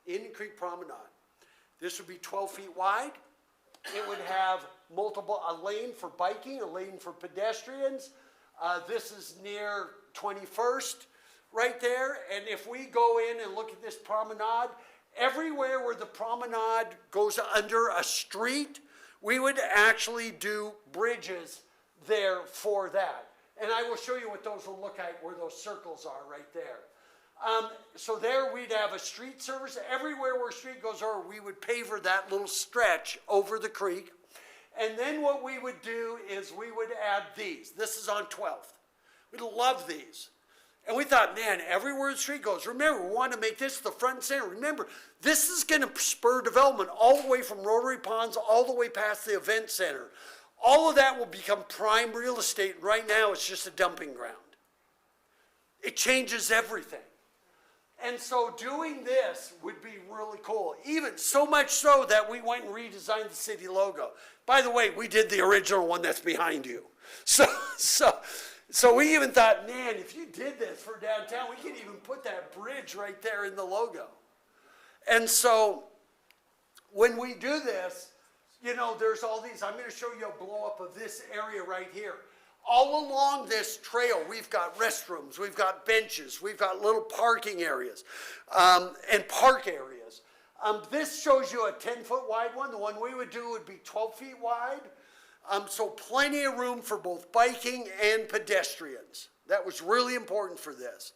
Indian Creek Promenade. This would be 12 feet wide. It would have a lane for biking, a lane for pedestrians. This is near 21st right there. And if we go in and look at this promenade, everywhere where the promenade goes under a street, we would actually do bridges there for that. And I will show you what those will look like, where those circles are right there. So there we'd have a street service. Everywhere where a street goes over, we would paver that little stretch over the creek. And then what we would do is we would add these. This is on 12th. We love these. And we thought, man, everywhere the street goes, remember, we want to make this the front and center. Remember, this is going to spur development all the way from Rotary Ponds all the way past the event center. All of that will become prime real estate. Right now, it's just a dumping ground. It changes everything. And so doing this would be really cool. Even so much so that we went and redesigned the city logo. By the way, we did the original one that's behind you. So we even thought, man, if you did this for downtown, we could even put that bridge right there in the logo. And so when we do this, you know, there's all these, I'm going to show you a blow up of this area right here. All along this trail, we've got restrooms, we've got benches, we've got little parking areas and park areas. This shows you a 10-foot wide one. The one we would do would be 12 feet wide. So plenty of room for both biking and pedestrians. That was really important for this.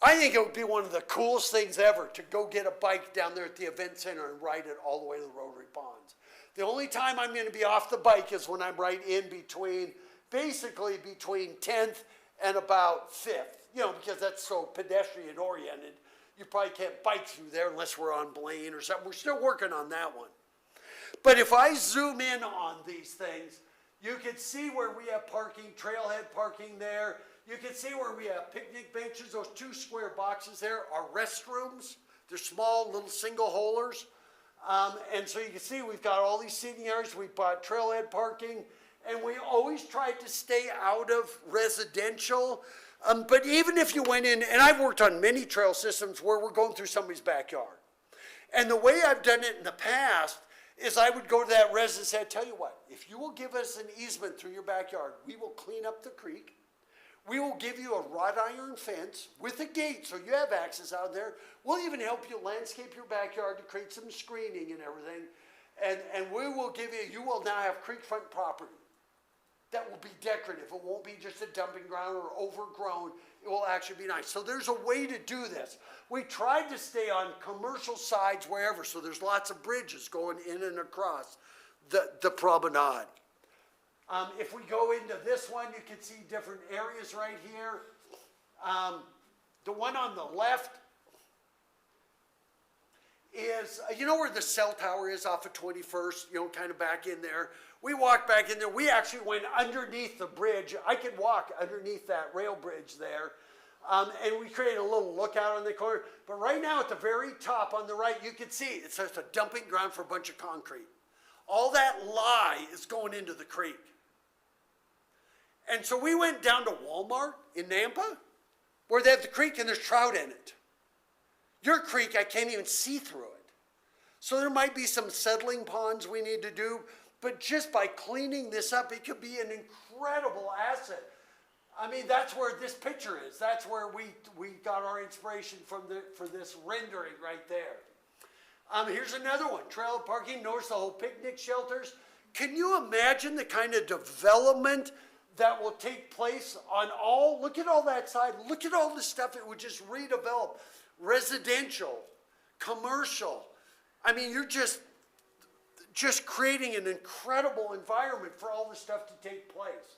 I think it would be one of the coolest things ever to go get a bike down there at the event center and ride it all the way to the Rotary Ponds. The only time I'm going to be off the bike is when I'm right in between, basically between 10th and about 5th, you know, because that's so pedestrian oriented. You probably can't bike through there unless we're on Blaine or something. We're still working on that one. But if I zoom in on these things, you can see where we have parking, trailhead parking there. You can see where we have picnic benches. Those 2 square boxes there are restrooms. They're small little single holers. And so you can see we've got all these seating areas. We bought trailhead parking. And we always tried to stay out of residential. But even if you went in, and I've worked on many trail systems where we're going through somebody's backyard. And the way I've done it in the past is I would go to that residence and say, tell you what, if you will give us an easement through your backyard, we will clean up the creek. We will give you a wrought iron fence with a gate so you have access out there. We'll even help you landscape your backyard to create some screening and everything. And we will give you will now have creekfront property. That will be decorative. It won't be just a dumping ground or overgrown. It will actually be nice. So there's a way to do this. We tried to stay on commercial sides wherever, so there's lots of bridges going in and across the promenade. If we go into this one, you can see different areas right here. The one on the left is, you know where the cell tower is off of 21st, you know, kind of back in there. We walked back in there. We actually went underneath the bridge. I could walk underneath that rail bridge there. And we created a little lookout on the corner. But right now at the very top on the right, you can see it's just a dumping ground for a bunch of concrete. All that lie is going into the creek. And so we went down to Walmart in Nampa, where they have the creek and there's trout in it. Your creek, I can't even see through it. So there might be some settling ponds we need to do, but just by cleaning this up, it could be an incredible asset. I mean, that's where this picture is. That's where we got our inspiration from for this rendering right there. Here's another one, trailer parking. Notice the whole picnic shelters. Can you imagine the kind of development that will take place on look at all that side. Look at all the stuff it would just redevelop. Residential, commercial. I mean, you're just creating an incredible environment for all this stuff to take place.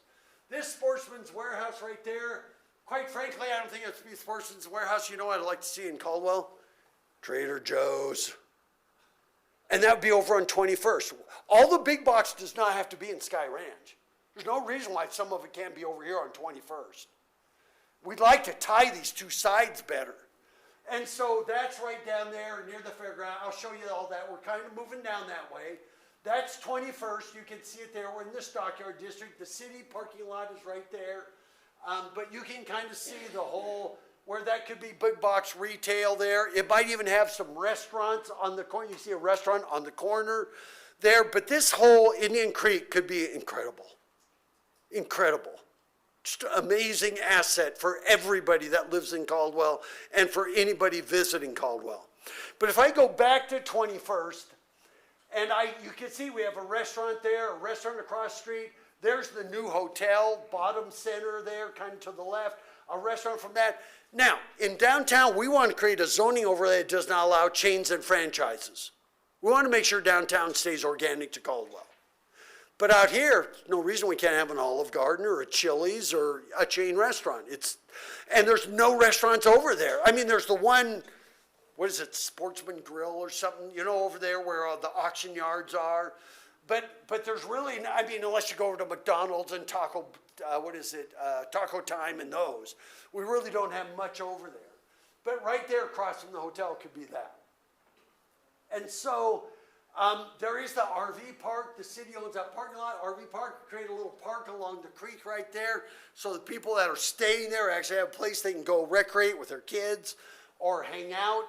This Sportsman's Warehouse right there, quite frankly, I don't think it's be Sportsman's Warehouse. You know what I'd like to see in Caldwell? Trader Joe's. And that would be over on 21st. All the big box does not have to be in Sky Ranch. There's no reason why some of it can't be over here on 21st. We'd like to tie these two sides better. And so that's right down there near the fairground. I'll show you all that. We're kind of moving down that way. That's 21st. You can see it there. We're in the Stockyard District. The city parking lot is right there. But you can kind of see the whole, where that could be big box retail there. It might even have some restaurants on the corner. You see a restaurant on the corner there. But this whole Indian Creek could be incredible. Incredible. Just an amazing asset for everybody that lives in Caldwell and for anybody visiting Caldwell. But if I go back to 21st, and you can see we have a restaurant there, a restaurant across the street. There's the new hotel, bottom center there, kind of to the left, a restaurant from that. Now, in downtown, we want to create a zoning overlay that does not allow chains and franchises. We want to make sure downtown stays organic to Caldwell. But out here, no reason we can't have an Olive Garden or a Chili's or a chain restaurant. And there's no restaurants over there. I mean, there's the one, what is it, Sportsman Grill or something, you know, over there where the auction yards are. But there's really, I mean, unless you go over to McDonald's and Taco Time and those. We really don't have much over there. But right there across from the hotel could be that. And so there is the RV park. The city owns that parking lot, RV park. Create a little park along the creek right there so the people that are staying there actually have a place they can go recreate with their kids or hang out.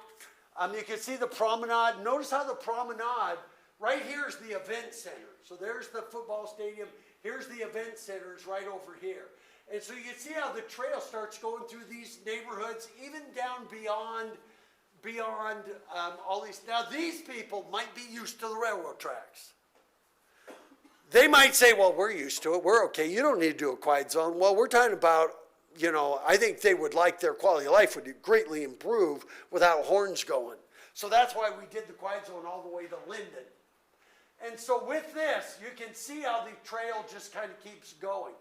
You can see the promenade. Notice how the promenade, right here is the event center. So there's the football stadium. Here's the event center, it's right over here. And so you can see how the trail starts going through these neighborhoods, even down beyond all these. Now these people might be used to the railroad tracks. They might say, well, we're used to it, we're okay, you don't need to do a quiet zone. Well, we're talking about, you know, I think they would like their quality of life would greatly improve without horns going. So that's why we did the quiet zone all the way to Linden. And so with this, you can see how the trail just kind of keeps going.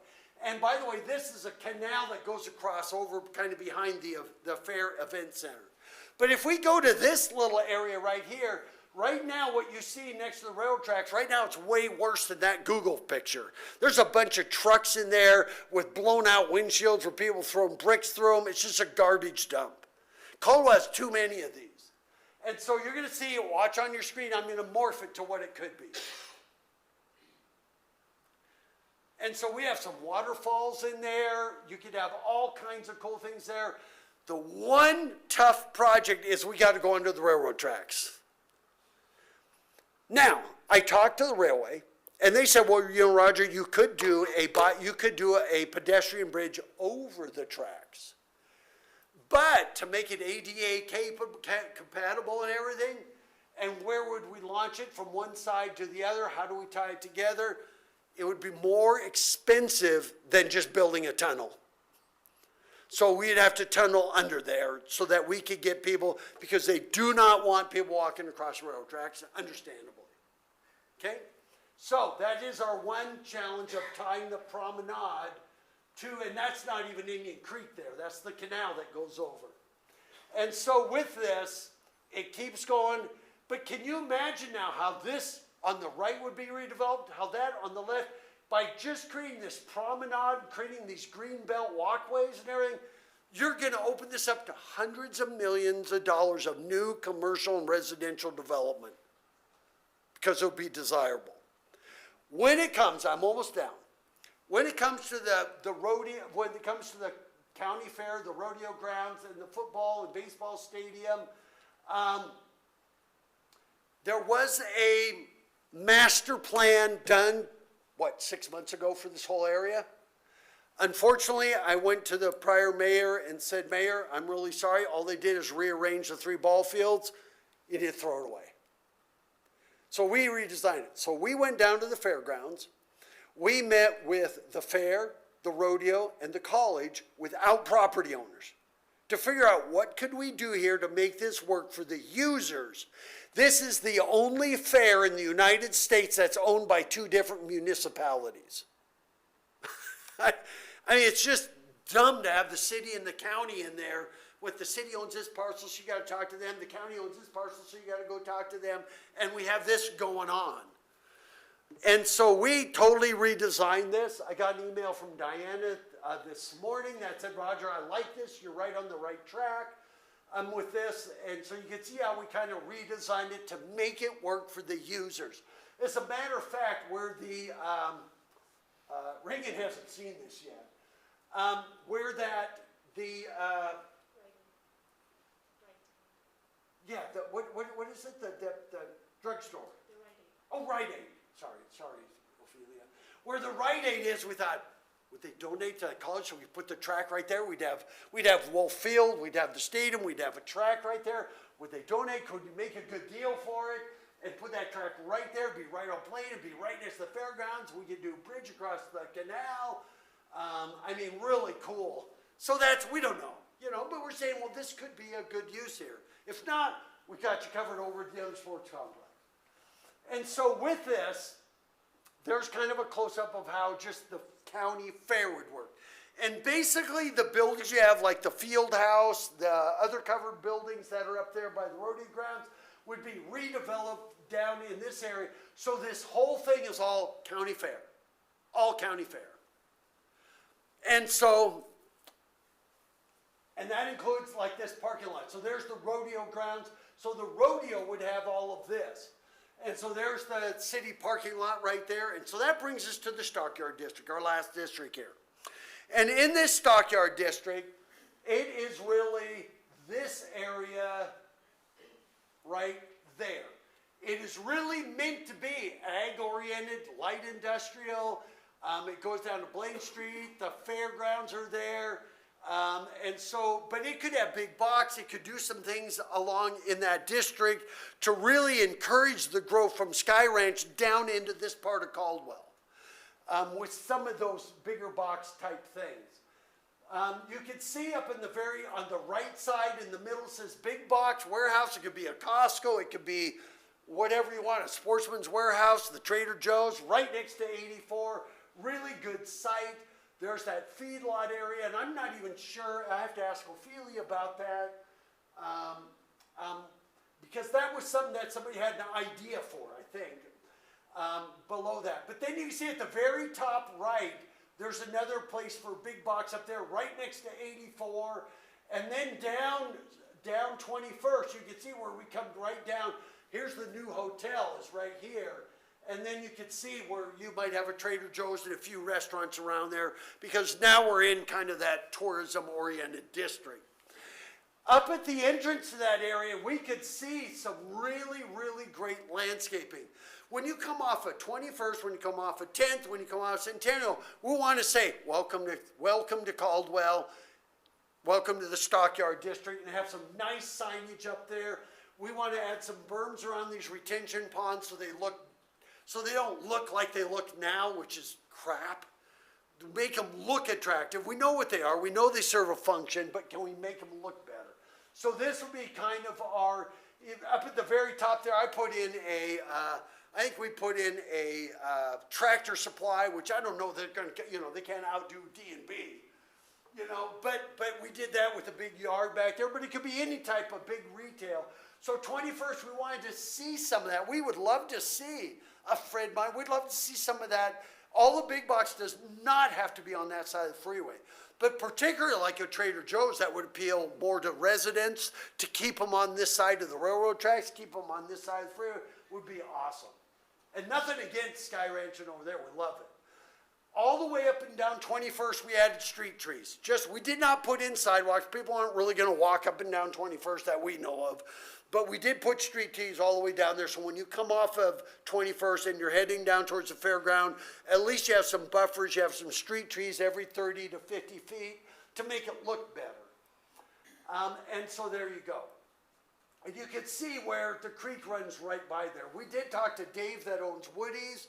And by the way, this is a canal that goes across over kind of behind the fair event center. But if we go to this little area right here, right now what you see next to the railroad tracks, right now it's way worse than that Google picture. There's a bunch of trucks in there with blown out windshields where people throwing bricks through them. It's just a garbage dump. Caldwell has too many of these. And so you're going to see, watch on your screen, I'm going to morph it to what it could be. And so we have some waterfalls in there. You could have all kinds of cool things there. The one tough project is we got to go under the railroad tracks. Now, I talked to the railway, and they said, well, you know, Roger, you could do a pedestrian bridge over the tracks. But to make it ADA compatible and everything, and where would we launch it from one side to the other? How do we tie it together? It would be more expensive than just building a tunnel. So we'd have to tunnel under there so that we could get people, because they do not want people walking across railroad tracks, understandably. Okay? So that is our one challenge of tying the promenade to, and that's not even Indian Creek there, that's the canal that goes over. And so with this, it keeps going, but can you imagine now how this on the right would be redeveloped, how that on the left, by just creating this promenade, creating these green belt walkways and everything, you're going to open this up to hundreds of millions of dollars of new commercial and residential development because it'll be desirable. When it comes, I'm almost down. When it comes to the rodeo, when it comes to the county fair, the rodeo grounds, and the football and baseball stadium, there was a master plan done, 6 months ago for this whole area? Unfortunately, I went to the prior mayor and said, Mayor, I'm really sorry. All they did is rearrange the 3 ball fields. You need to throw it away. So we redesigned it. So we went down to the fairgrounds. We met with the fair, the rodeo, and the college without property owners to figure out what could we do here to make this work for the users. This is the only fair in the United States that's owned by 2 different municipalities. I mean, it's just dumb to have the city and the county in there. With the city owns this parcel, so you got to talk to them. The county owns this parcel, so you got to go talk to them. And we have this going on. And so we totally redesigned this. I got an email from Diana this morning that said, Roger, I like this. You're right on the right track with this. And so you can see how we kind of redesigned it to make it work for the users. As a matter of fact, where the, Reagan hasn't seen this yet, where that, the, yeah, what is it, the drugstore? Oh, Rite Aid. Sorry, Ophelia. Where the Rite Aid is, we thought, would they donate to the college? So we put the track right there. We'd have Wolf Field, we'd have the stadium, we'd have a track right there. Would they donate? Could you make a good deal for it and put that track right there? Be right on Plain, and be right next to the fairgrounds. We could do a bridge across the canal. I mean, really cool. So that's, we don't know, but we're saying, well, this could be a good use here. If not, we got you covered over at the other sports complex. And so with this, there's kind of a close-up of how just the county fair would work. And basically the buildings you have, like the field house, the other covered buildings that are up there by the rodeo grounds, would be redeveloped down in this area. So this whole thing is all county fair. All county fair. And so, and that includes like this parking lot. So there's the rodeo grounds. So the rodeo would have all of this. And so there's the city parking lot right there. And so that brings us to the Stockyard District, our last district here. And in this Stockyard District, it is really this area right there. It is really meant to be ag-oriented, light industrial. It goes down to Blaine Street. The fairgrounds are there. And so, but it could have big box. It could do some things along in that district to really encourage the growth from Sky Ranch down into this part of Caldwell, with some of those bigger box type things. You can see up in the on the right side in the middle says big box warehouse. It could be a Costco. It could be whatever you want, a Sportsman's Warehouse, the Trader Joe's, right next to 84. Really good site. There's that feedlot area, and I'm not even sure, I have to ask Ophelia about that, because that was something that somebody had an idea for, I think, below that. But then you see at the very top right, there's another place for a big box up there, right next to 84, and then down 21st, you can see where we come right down. Here's the new hotel, is right here. And then you can see where you might have a Trader Joe's and a few restaurants around there, because now we're in kind of that tourism-oriented district. Up at the entrance to that area, we could see some really, really great landscaping. When you come off of 21st, when you come off of 10th, when you come off of Centennial, we want to say, welcome to Caldwell, welcome to the Stockyard District, and have some nice signage up there. We want to add some berms around these retention ponds so they don't look like they look now, which is crap. To make them look attractive. We know what they are. We know they serve a function, but can we make them look better? So this will be kind of our, up at the very top there, I think we put in a Tractor Supply, which I don't know they're going to, they can't outdo D&B. But we did that with a big yard back there, but it could be any type of big retail. So 21st, we wanted to see some of that. We would love to see a Fred Meyer. We'd love to see some of that. All the big box does not have to be on that side of the freeway. But particularly like a Trader Joe's, that would appeal more to residents, to keep them on this side of the railroad tracks, keep them on this side of the freeway, would be awesome. And nothing against Sky Ranch and over there. We love it. All the way up and down 21st, we added street trees. We did not put in sidewalks. People aren't really gonna walk up and down 21st that we know of. But we did put street trees all the way down there, so when you come off of 21st and you're heading down towards the fairground, at least you have some buffers, you have some street trees every 30 to 50 feet to make it look better. And so there you go. And you can see where the creek runs right by there. We did talk to Dave that owns Woody's.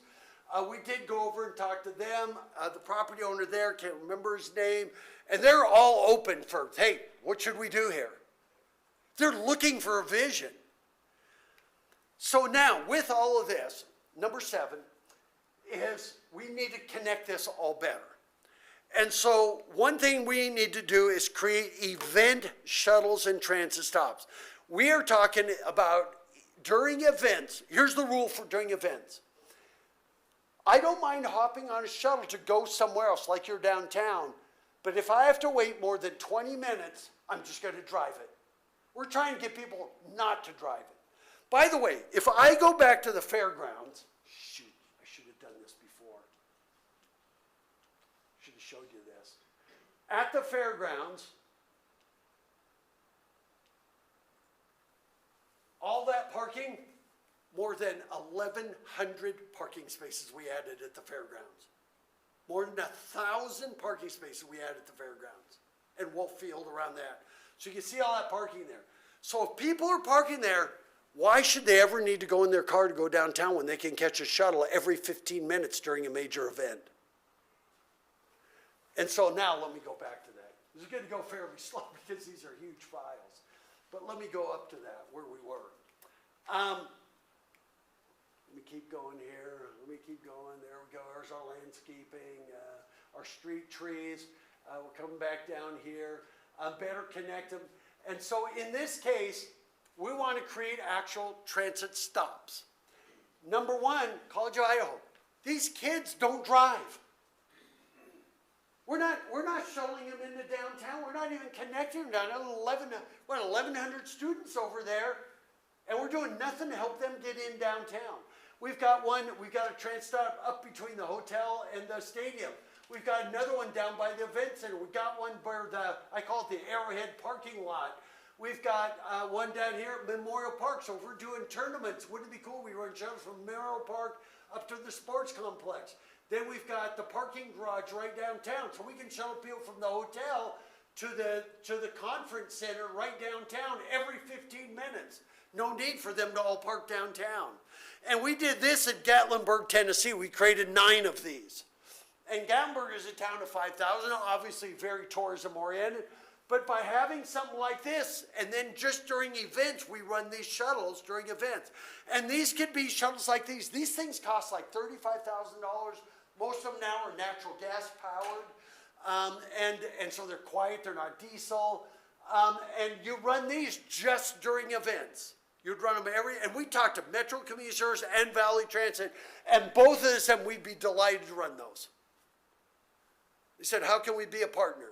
We did go over and talk to them. The property owner there, can't remember his name, and they're all open for, hey, what should we do here? They're looking for a vision. So now, with all of this, number 7 is we need to connect this all better. And so one thing we need to do is create event shuttles and transit stops. We are talking about during events, here's the rule for during events. I don't mind hopping on a shuttle to go somewhere else, like you're downtown, but if I have to wait more than 20 minutes, I'm just gonna drive it. We're trying to get people not to drive it. By the way, if I go back to the fairgrounds, shoot, I should have done this before. Should have showed you this. At the fairgrounds, all that parking, more than 1,100 parking spaces we added at the fairgrounds. More than 1,000 parking spaces we added at the fairgrounds and Wolf Field around that. So you can see all that parking there. So if people are parking there, why should they ever need to go in their car to go downtown when they can catch a shuttle every 15 minutes during a major event? And so now let me go back to that. This is going to go fairly slow because these are huge files. But let me go up to that, where we were. Let me keep going here. Let me keep going. There we go. There's our landscaping, our street trees. We're coming back down here. Better connect them. And so in this case, we want to create actual transit stops. Number 1, College of Idaho. These kids don't drive. We're not shuttling them into downtown. We're not even connecting them down. 1,100 students over there, and we're doing nothing to help them get in downtown. We've got a transit stop up between the hotel and the stadium. We've got another one down by the event center. We've got one where I call it the Arrowhead parking lot. We've got one down here at Memorial Park. So if we're doing tournaments, wouldn't it be cool? We run shuttles from Memorial Park up to the sports complex. Then we've got the parking garage right downtown. So we can shuttle people from the hotel to the conference center right downtown every 15 minutes. No need for them to all park downtown. And we did this at Gatlinburg, Tennessee. We created 9 of these. And Gatlinburg is a town of 5,000, obviously very tourism oriented. But by having something like this, and then just during events, we run these shuttles during events. And these could be shuttles like these. These things cost like $35,000. Most of them now are natural gas powered. And so they're quiet, they're not diesel. And you run these just during events. You'd run them and we talked to Metro Commuters and Valley Transit, and both of them said we'd be delighted to run those. They said, how can we be a partner?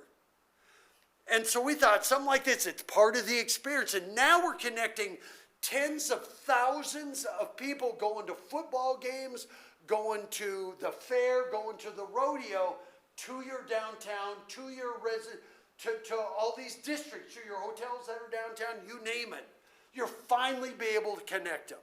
And so we thought something like this, it's part of the experience. And now we're connecting tens of thousands of people going to football games, going to the fair, going to the rodeo, to your downtown, to your to all these districts, to your hotels that are downtown, you name it. You'll finally be able to connect them.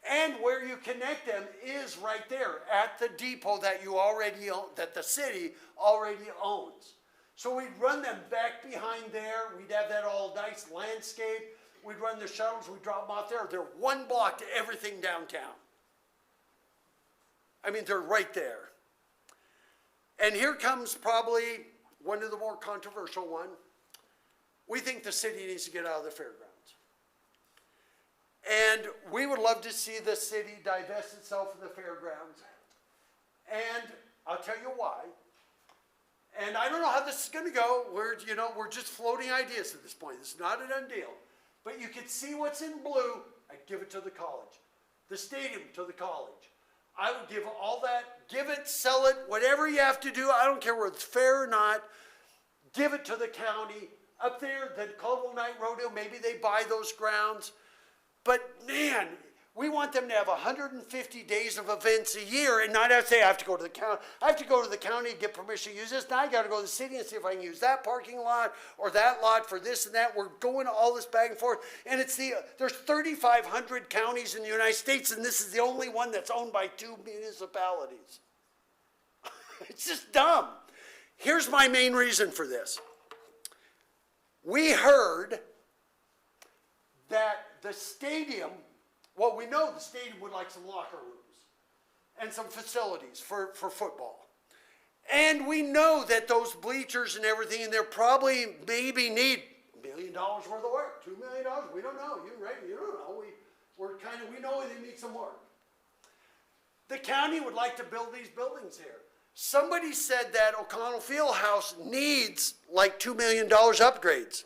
And where you connect them is right there at the depot that you already own, that the city already owns. So we'd run them back behind there. We'd have that all nice landscape. We'd run the shuttles. We'd drop them off there. They're 1 block to everything downtown. I mean, they're right there. And here comes probably one of the more controversial one. We think the city needs to get out of the fairgrounds. And we would love to see the city divest itself of the fairgrounds. And I'll tell you why. And I don't know how this is going to go. We're just floating ideas at this point. This is not a done deal. But you can see what's in blue. I'd give it to the college. The stadium to the college. I would give all that, give it, sell it, whatever you have to do. I don't care whether it's fair or not. Give it to the county. Up there, the Caldwell Night Rodeo, maybe they buy those grounds. But man, We want them to have 150 days of events a year and not have to say, I have to go to the county, I have to go to the county and get permission to use this. Now I got to go to the city and see if I can use that parking lot or that lot for this and that. We're going all this back and forth. And there's 3,500 counties in the United States, and this is the only one that's owned by 2 municipalities. It's just dumb. Here's my main reason for this. We heard that the stadium, well, we know the stadium would like some locker rooms and some facilities for football. And we know that those bleachers and everything in there probably maybe need $1 million worth of work, $2 million. We don't know. You don't know. We know they need some work. The county would like to build these buildings here. Somebody said that O'Connell Fieldhouse needs like $2 million upgrades.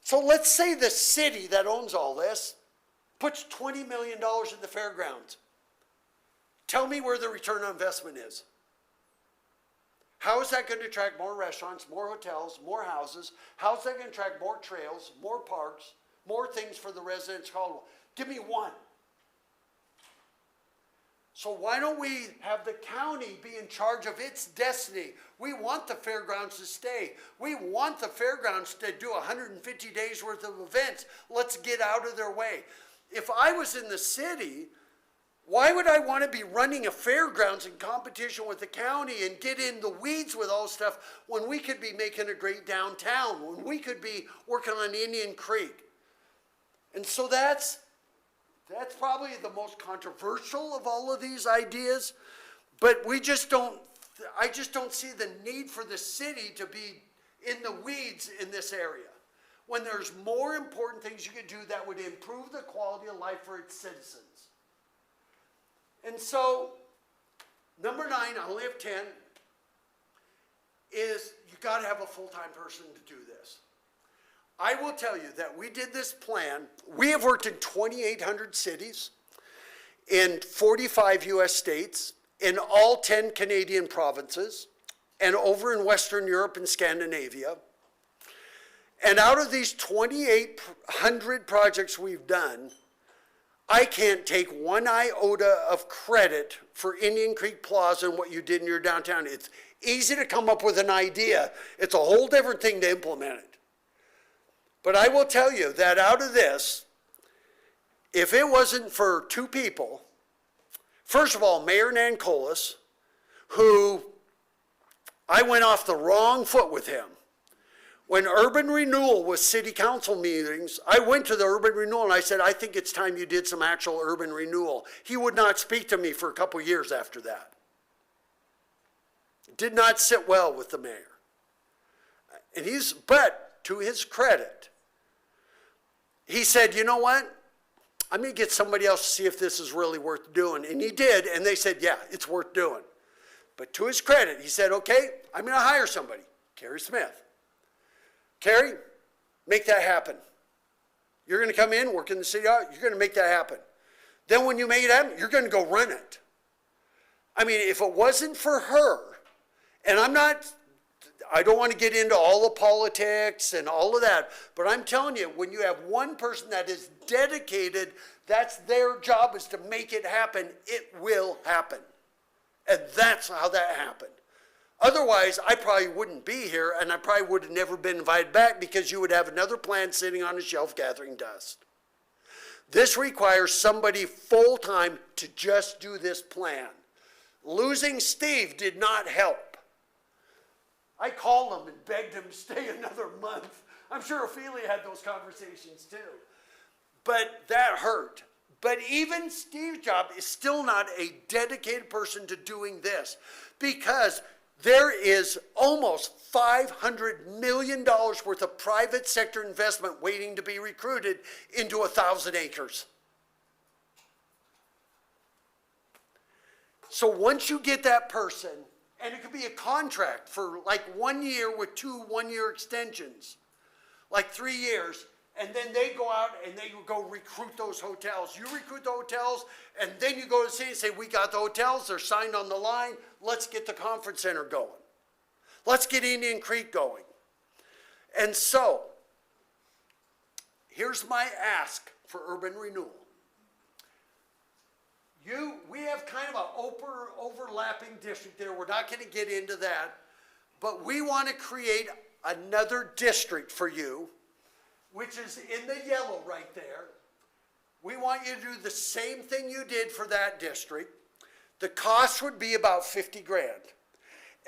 So let's say the city that owns all this puts $20 million in the fairgrounds. Tell me where the return on investment is. How is that going to attract more restaurants, more hotels, more houses? How is that going to attract more trails, more parks, more things for the residents of Caldwell? Give me one. So why don't we have the county be in charge of its destiny? We want the fairgrounds to stay. We want the fairgrounds to do 150 days worth of events. Let's get out of their way. If I was in the city, why would I want to be running a fairgrounds in competition with the county and get in the weeds with all this stuff when we could be making a great downtown, when we could be working on Indian Creek? And so that's probably the most controversial of all of these ideas, but I just don't see the need for the city to be in the weeds in this area when there's more important things you could do that would improve the quality of life for its citizens. And so, number 9, I only have 10, is you got to have a full-time person to do this. I will tell you that we did this plan. We have worked in 2,800 cities, in 45 U.S. states, in all 10 Canadian provinces, and over in Western Europe and Scandinavia. And out of these 2,800 projects we've done, I can't take one iota of credit for Indian Creek Plaza and what you did in your downtown. It's easy to come up with an idea. It's a whole different thing to implement it. But I will tell you that out of this, if it wasn't for 2 people, first of all, Mayor Nancolis, who I went off the wrong foot with him. When Urban Renewal was city council meetings, I went to the Urban Renewal and I said, I think it's time you did some actual urban renewal. He would not speak to me for a couple years after that. Did not sit well with the mayor. But to his credit, he said, you know what? I'm going to get somebody else to see if this is really worth doing. And he did, and they said, yeah, it's worth doing. But to his credit, he said, okay, I'm going to hire somebody, Carrie Smith. Carrie, make that happen. You're going to come in, work in the city, you're going to make that happen. Then when you make it happen, you're going to go run it. I mean, if it wasn't for her, and I don't want to get into all the politics and all of that, but I'm telling you, when you have one person that is dedicated, that's their job, is to make it happen, it will happen. And that's how that happened. Otherwise, I probably wouldn't be here, and I probably would have never been invited back because you would have another plan sitting on a shelf gathering dust. This requires somebody full-time to just do this plan. Losing Steve did not help. I called him and begged him to stay another month. I'm sure Ophelia had those conversations too. But that hurt. But even Steve's job is still not a dedicated person to doing this, because there is almost $500 million worth of private sector investment waiting to be recruited into 1,000 acres. So once you get that person, and it could be a contract for like 1 year with 2 one-year extensions, like 3 years, and then they go out and they go recruit those hotels. You recruit the hotels, and then you go to the city and say, we got the hotels, they're signed on the line, let's get the conference center going. Let's get Indian Creek going. And so, here's my ask for urban renewal. we have kind of a overlapping district there. We're not gonna get into that. But we want to create another district for you, which is in the yellow right there. We want you to do the same thing you did for that district. The cost would be about 50 grand.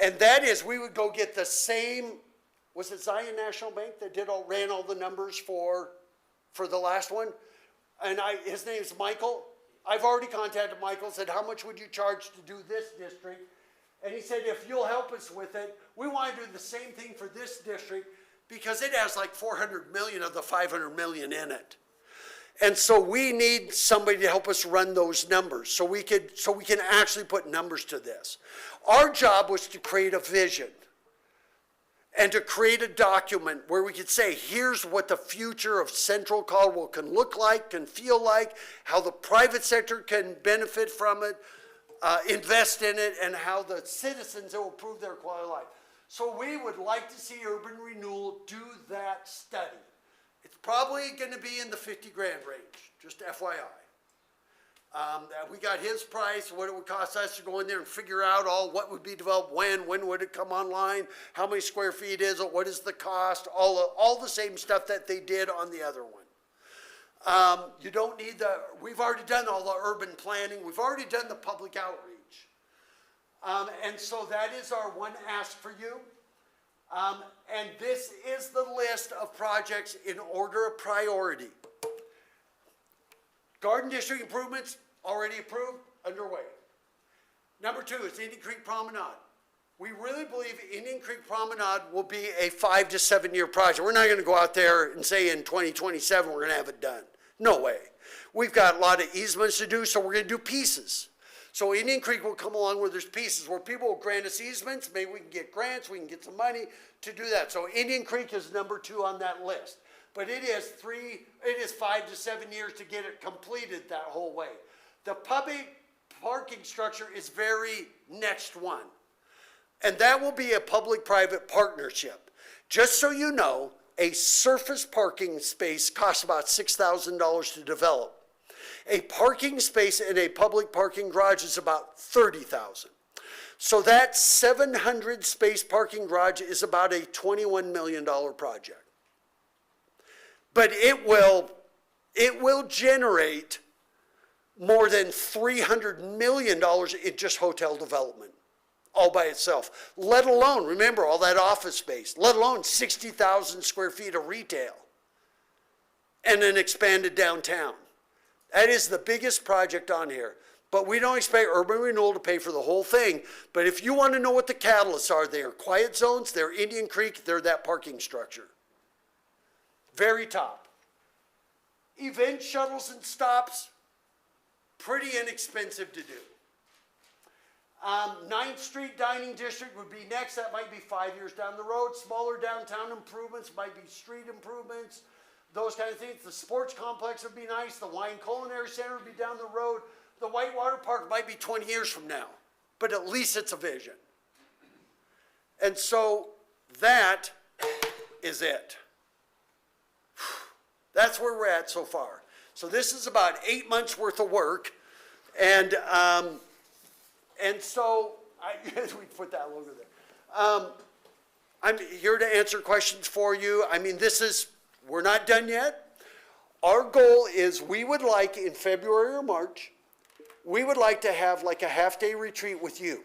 And that is, we would go get the same, was it Zion National Bank that ran all the numbers for the last one? And his name's Michael. I've already contacted Michael, said, how much would you charge to do this district? And he said, if you'll help us with it, we want to do the same thing for this district because it has like 400 million of the 500 million in it. And so we need somebody to help us run those numbers so we can actually put numbers to this. Our job was to create a vision and to create a document where we could say, here's what the future of Central Caldwell can look like, can feel like, how the private sector can benefit from it, invest in it, and how the citizens will improve their quality of life. So we would like to see Urban Renewal do that study. It's probably going to be in the 50 grand range, just FYI. We got his price, what it would cost us to go in there and figure out what would be developed, when would it come online, how many square feet is it, what is the cost, all the same stuff that they did on the other one. You don't need we've already done all the urban planning, we've already done the public outreach. And so that is our one ask for you. And this is the list of projects in order of priority. Garden District improvements, already approved, underway. Number 2 is Indian Creek Promenade. We really believe Indian Creek Promenade will be a 5 to 7 year project. We're not going to go out there and say in 2027 we're going to have it done. No way. We've got a lot of easements to do, so we're going to do pieces. So Indian Creek will come along where there's pieces, where people will grant us easements, maybe we can get grants, we can get some money to do that. So Indian Creek is number 2 on that list. But it is 5 to 7 years to get it completed that whole way. The public parking structure is very next one. And that will be a public-private partnership. Just so you know, a surface parking space costs about $6,000 to develop. A parking space in a public parking garage is about $30,000. So that 700 space parking garage is about a $21 million project. But it will generate more than $300 million in just hotel development, all by itself. Let alone, remember, all that office space, let alone 60,000 square feet of retail and an expanded downtown. That is the biggest project on here. But we don't expect Urban Renewal to pay for the whole thing. But if you want to know what the catalysts are, they are quiet zones, they're Indian Creek, they're that parking structure. Very top. Event shuttles and stops, pretty inexpensive to do. 9th Street Dining District would be next. That might be 5 years down the road. Smaller downtown improvements might be street improvements, those kind of things. The sports complex would be nice. The Wine Culinary Center would be down the road. The Whitewater Park might be 20 years from now, but at least it's a vision. And so that is it. That's where we're at so far. So this is about 8 months worth of work. And so, we put that logo there. I'm here to answer questions for you. I mean, we're not done yet. Our goal is we would like in February or March, we would like to have like a half-day retreat with you,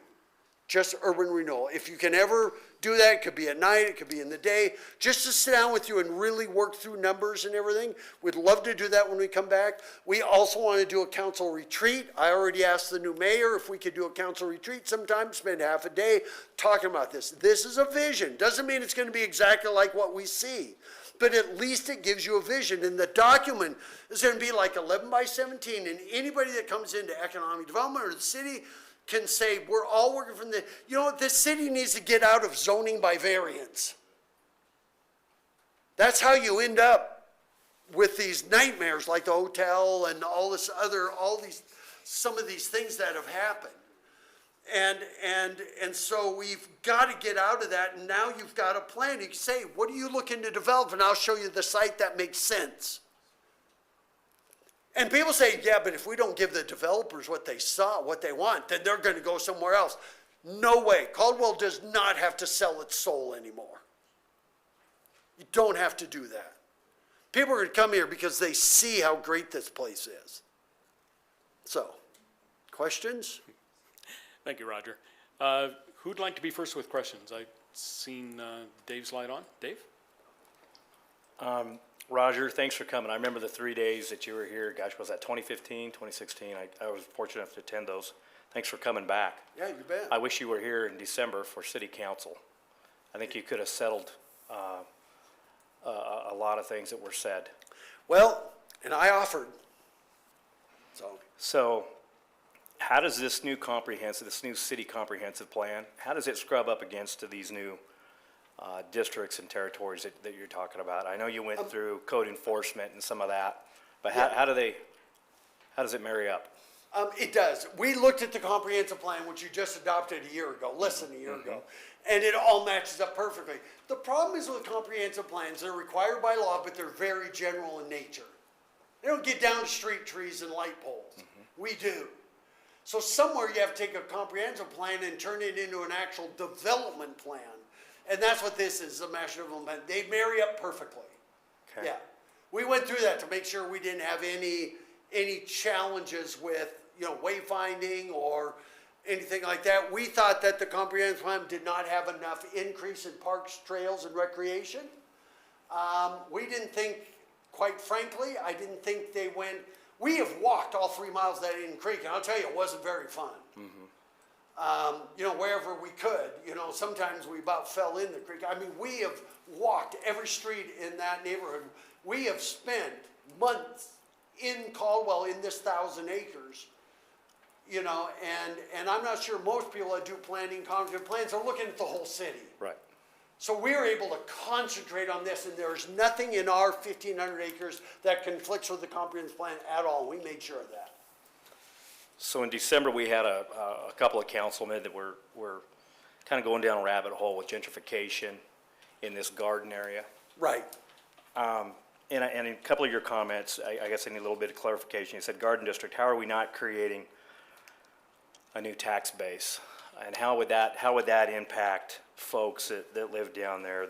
just Urban Renewal. If you can ever do that, it could be at night, it could be in the day, just to sit down with you and really work through numbers and everything. We'd love to do that when we come back. We also want to do a council retreat. I already asked the new mayor if we could do a council retreat sometime, spend half a day talking about this. This is a vision. Doesn't mean it's going to be exactly like what we see, but at least it gives you a vision. And the document is going to be like 11 by 17, and anybody that comes into economic development or the city can say, we're all working from you know what, this city needs to get out of zoning by variance. That's how you end up with these nightmares like the hotel and some of these things that have happened. And so we've got to get out of that, and now you've got a plan. You can say, what are you looking to develop? And I'll show you the site that makes sense. And people say, yeah, but if we don't give the developers what they saw, what they want, then they're going to go somewhere else. No way. Caldwell does not have to sell its soul anymore. You don't have to do that. People are going to come here because they see how great this place is. So, questions? Thank you, Roger. Who'd like to be first with questions? I've seen Dave's light on. Dave? Roger, thanks for coming. I remember the 3 days that you were here. Gosh, was that 2015, 2016? I was fortunate enough to attend those. Thanks for coming back. Yeah, you bet. I wish you were here in December for city council. I think you could have settled a lot of things that were said. Well, and I offered. So how does this new city comprehensive plan, how does it scrub up against these new districts and territories that you're talking about? I know you went through code enforcement and some of that, but how does it marry up? It does. We looked at the comprehensive plan, which you just adopted a year ago, less than a year ago, and it all matches up perfectly. The problem is with comprehensive plans, they're required by law, but they're very general in nature. They don't get down to street trees and light poles. We do. So somewhere you have to take a comprehensive plan and turn it into an actual development plan. And that's what this is, a master development plan. They marry up perfectly. Okay. Yeah. We went through that to make sure we didn't have any challenges with, wayfinding or anything like that. We thought that the comprehensive plan did not have enough increase in parks, trails, and recreation. We didn't think, quite frankly, I didn't think they went. We have walked all 3 miles of that Indian Creek, and I'll tell you, it wasn't very fun. Wherever we could, sometimes we about fell in the creek. I mean, we have walked every street in that neighborhood. We have spent months in Caldwell in this 1,000 acres, and I'm not sure most people that do planning, comprehensive plans are looking at the whole city. Right. So we're able to concentrate on this, and there's nothing in our 1,500 acres that conflicts with the comprehensive plan at all. We made sure of that. So in December, we had a couple of councilmen that were kind of going down a rabbit hole with gentrification in this garden area. Right. And in a couple of your comments, I guess I need a little bit of clarification. You said garden district. How are we not creating a new tax base? And how would that impact folks that live down there?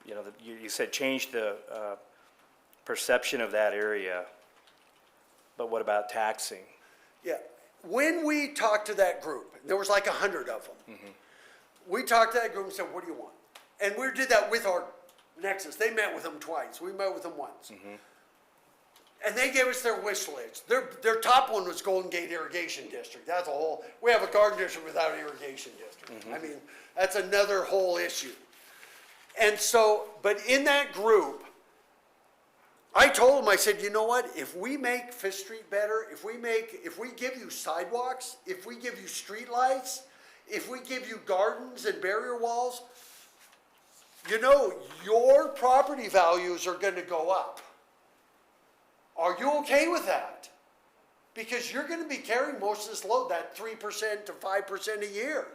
You said change the perception of that area, but what about taxing? Yeah. When we talked to that group, there was like 100 of them. We talked to that group and said, what do you want? And we did that with our Nexus. They met with them twice. We met with them once. And they gave us their wish list. Their top one was Golden Gate Irrigation District. That's a whole, we have a garden district without an irrigation district. I mean, that's another whole issue. And so, but in that group, I told them, I said, you know what, if we make Fifth Street better, if we give you sidewalks, if we give you street lights, if we give you gardens and barrier walls, your property values are gonna go up. Are you okay with that? Because you're gonna be carrying most of this load, that 3% to 5% a year.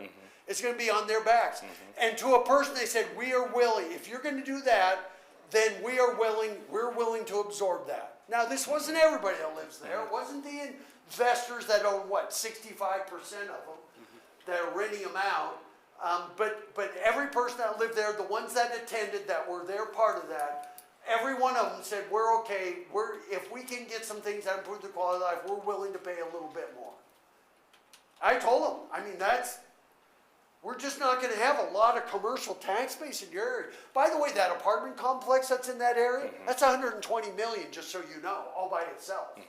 It's gonna be on their backs. And to a person, they said, we are willing, if you're gonna do that, then we're willing to absorb that. Now, this wasn't everybody that lives there. It wasn't the investors that own, 65% of them that are renting them out. But every person that lived there, the ones that attended that were there part of that, every one of them said, we're okay. If we can get some things that improve the quality of life, we're willing to pay a little bit more. I told them, we're just not going to have a lot of commercial tax space in your area. By the way, that apartment complex that's in that area, that's $120 million, just so you know, all by itself.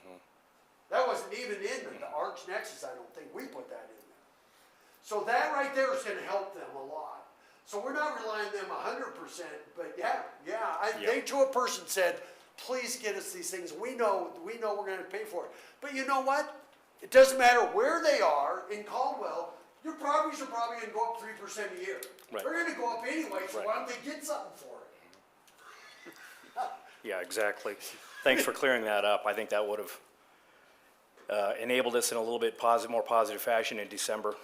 That wasn't even in the Arch Nexus, I don't think. We put that in there. So that right there is going to help them a lot. So we're not relying on them 100%, but they to a person said, please get us these things. We know we're going to pay for it. But you know what? It doesn't matter where they are in Caldwell, your properties are probably going to go up 3% a year. Right. They're going to go up anyway, so why don't they get something for it? Yeah, exactly. Thanks for clearing that up. I think that would have enabled us in a little bit more positive fashion in December,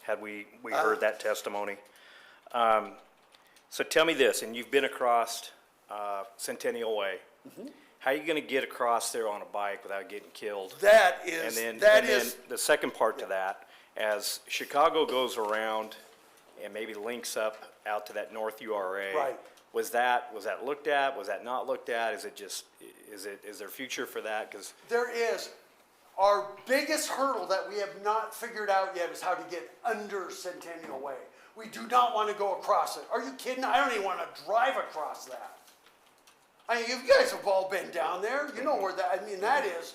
had we heard that testimony. So tell me this, and you've been across Centennial Way, how are you gonna get across there on a bike without getting killed? That And is, then, that and then is, the second part to that, as Chicago goes around and maybe links up out to that North URA. Right. Was that looked at? Was that not looked at? Is there future for that? Because there is. Our biggest hurdle that we have not figured out yet is how to get under Centennial Way. We do not want to go across it. Are you kidding? I don't even want to drive across that. I mean, you guys have all been down there. You know where that, I mean, that is,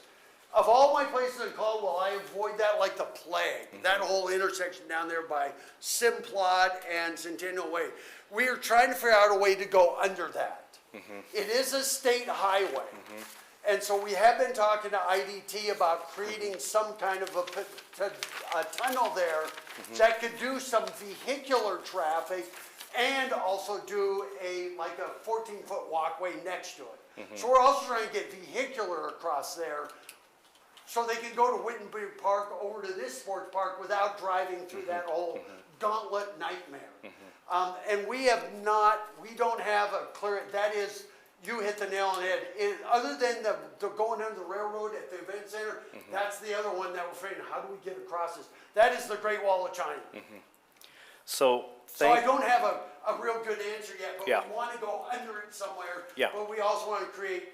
of all my places in Caldwell, I avoid that like the plague. That whole intersection down there by Simplot and Centennial Way. We are trying to figure out a way to go under that. It is a state highway. And so we have been talking to IDT about creating some kind of a tunnel there that could do some vehicular traffic and also do like a 14-foot walkway next to it. So we're also trying to get vehicular across there so they can go to Wittenberg Park over to this sports park without driving through that whole gauntlet nightmare. And we don't have a clear, that is, you hit the nail on the head. Other than the going under the railroad at the event center, that's the other one that we're figuring, how do we get across this? That is the Great Wall of China. so So I don't have a real good answer yet, but Yeah. we want to go under it somewhere. Yeah. But we also want to create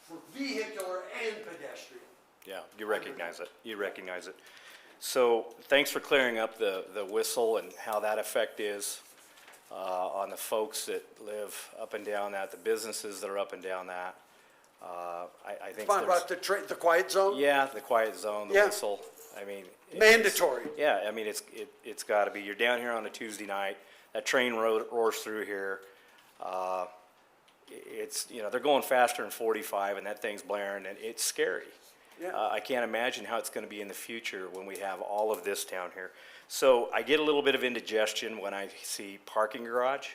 for vehicular and pedestrian. yeah, you recognize it. You recognize it. So thanks for clearing up the whistle and how that effect is on the folks that live up and down that, the businesses that are up and down that. I think Fine, there's, about the quiet zone? yeah, the quiet zone, the Yeah. whistle. I mean, Mandatory. yeah, I mean, it's got to be. You're down here on a Tuesday night. That train roars through here. They're going faster than 45, and that thing's blaring, and it's scary. Yeah. I can't imagine how it's going to be in the future when we have all of this down here. So I get a little bit of indigestion when I see parking garage.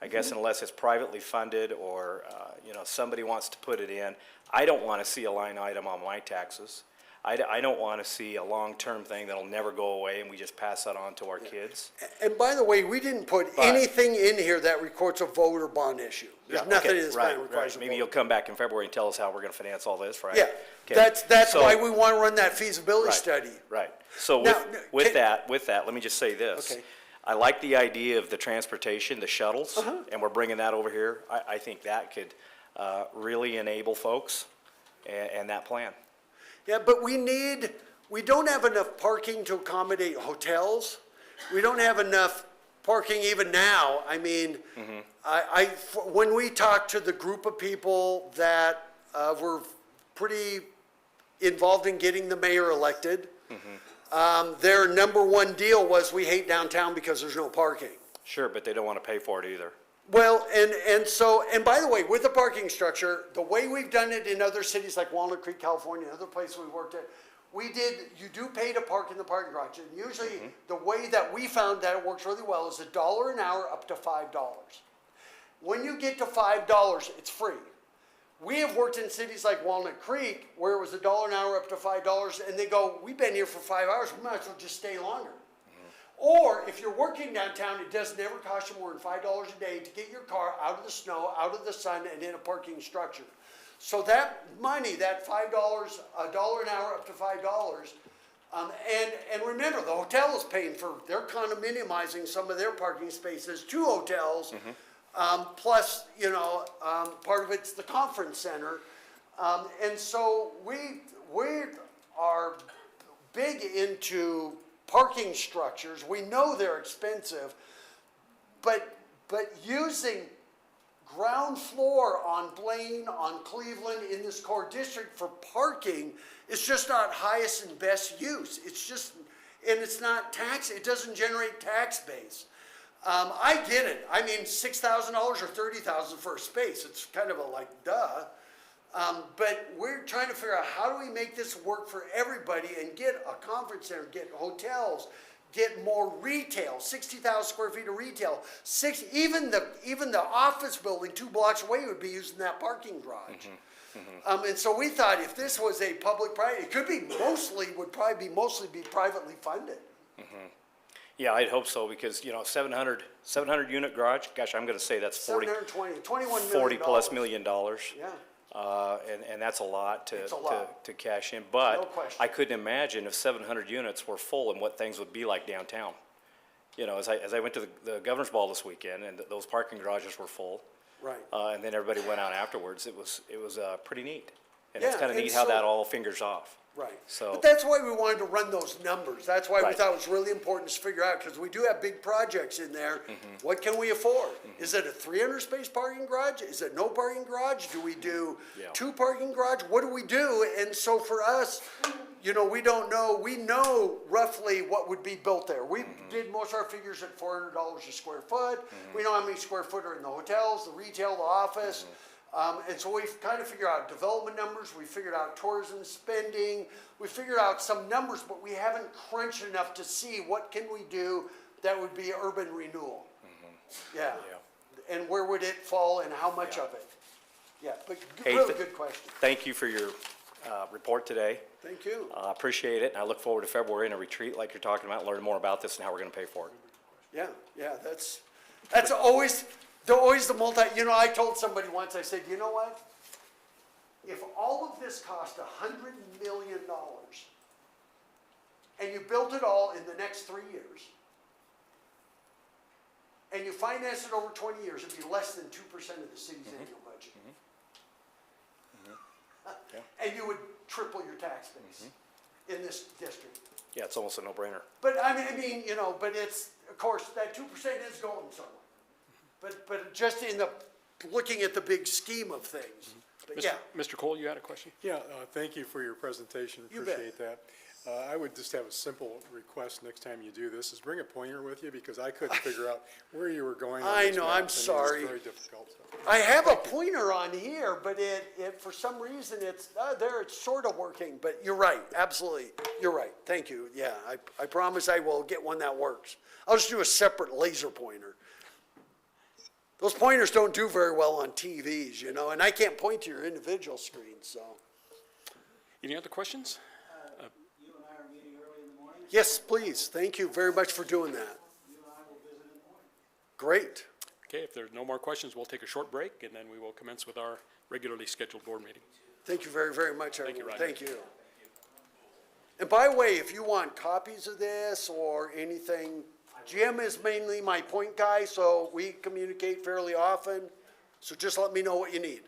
I guess unless it's privately funded or somebody wants to put it in. I don't want to see a line item on my taxes. I don't want to see a long-term thing that'll never go away and we just pass that on to our kids. And by the way, we didn't put But- anything in here that records a voter bond issue. There's Yeah, nothing okay, in this right, plan that requires a Maybe voter. you'll come back in February and tell us how we're going to finance all this, right? Yeah, Okay. that's So- why we want to run that feasibility Right, study. Right. So Now, with that, let me just say this. Okay. I like the idea of the transportation, the shuttles, Uh-huh. and we're bringing that over here. I think that could really enable folks and that plan. Yeah, but we don't have enough parking to accommodate hotels. We don't have enough parking even now. I mean, when we talked to the group of people that were pretty involved in getting the mayor elected, their number one deal was we hate downtown because there's no parking. Sure, but they don't want to pay for it either. Well, and by the way, with the parking structure, the way we've done it in other cities like Walnut Creek, California, and other places we worked at, you do pay to park in the parking garage. And usually the way that we found that it works really well is $1 an hour up to $5. When you get to $5, it's free. We have worked in cities like Walnut Creek where it was $1 an hour up to $5 and they go, we've been here for 5 hours, we might as well just stay longer. Or if you're working downtown, it does never cost you more than $5 a day to get your car out of the snow, out of the sun, and in a parking structure. So that money, that $5, $1 an hour up to $5, and remember, the hotel is paying for, they're condominiumizing some of their parking spaces to hotels, plus, part of it's the conference center. And so we are big into parking structures. We know they're expensive, but using ground floor on Blaine, on Cleveland, in this core district for parking is just not highest and best use. It's just, and it's not tax, it doesn't generate tax base. I get it. I mean, $6,000 or $30,000 for a space. It's kind of a like, duh. But we're trying to figure out how do we make this work for everybody and get a conference center, get hotels, get more retail, 60,000 square feet of retail. Even the office building 2 blocks away would be using that parking garage. And so we thought if this was a public-private, it could be would probably be mostly be privately funded. Yeah, I'd hope so, because, you know, 700 unit garage, gosh, I'm gonna say that's 720, $21 million. 40 plus million dollars. Yeah, And that's a lot It's a lot. to cash in. No But question. I couldn't imagine if 700 units were full and what things would be like downtown. You know, as I went to the Governor's Ball this weekend, and those parking garages were full, right. and then everybody went out afterwards, it was pretty neat. And it's Yeah, kind of and neat how that so- all fingers off. Right. So- But that's why we wanted to run those numbers. That's why we Right. thought it was really important to figure out, because we do have big projects in there. What can we afford? Is it a 300 space parking garage? Is it no parking garage? Do we do Yeah. 2 parking garage? What do we do? And so for us, you know, we don't know. We know roughly what would be built there. We did most of our figures at $400 a square foot. We know how many square foot are in the hotels, the retail, the office. And so we've kind of figured out development numbers, we figured out tourism spending, we figured out some numbers, but we haven't crunched enough to see what can we do that would be urban renewal. Yeah. And where would it fall and how much of it? Yeah, but Hey, really good question. Thank you for your report today. Thank you. I appreciate it, and I look forward to February in a retreat like you're talking about, learn more about this and how we're gonna pay for it. Yeah, that's always the you know, I told somebody once, I said, you know what? If all of this cost $100 million and you built it all in the next 3 years and you finance it over 20 years, it'd be less than 2% of the city's annual budget. And you would triple your tax base in this district. Yeah, it's almost a no-brainer. But I mean, you know, but it's, of course, that 2% is going somewhere. But just in the, looking at the big scheme of things. But yeah, Mr. Cole, you had a question? Yeah, thank you for your presentation, You bet. appreciate that. I would just have a simple request next time you do this, is bring a pointer with you, because I couldn't figure out where you were going on I this know, map, I'm and it was sorry. very difficult. So. I have a pointer on here, but it for some reason, it's, there, it's sort of working, but you're right, absolutely, you're right, thank you, yeah, I promise I will get one that works. I'll just do a separate laser pointer. Those pointers don't do very well on TVs, you know, and I can't point to your individual screens, so. Any other questions? You and I are meeting early in the morning. Yes, please, thank you very much for doing that. You and I will visit in the morning. Great. Okay, if there's no more questions, we'll take a short break, and then we will commence with our regularly scheduled board meeting. Thank you very, very much, you, everyone. Roger. Thank you. And by the way, if you want copies of this or anything, Jim is mainly my point guy, so we communicate fairly often. So just let me know what you need.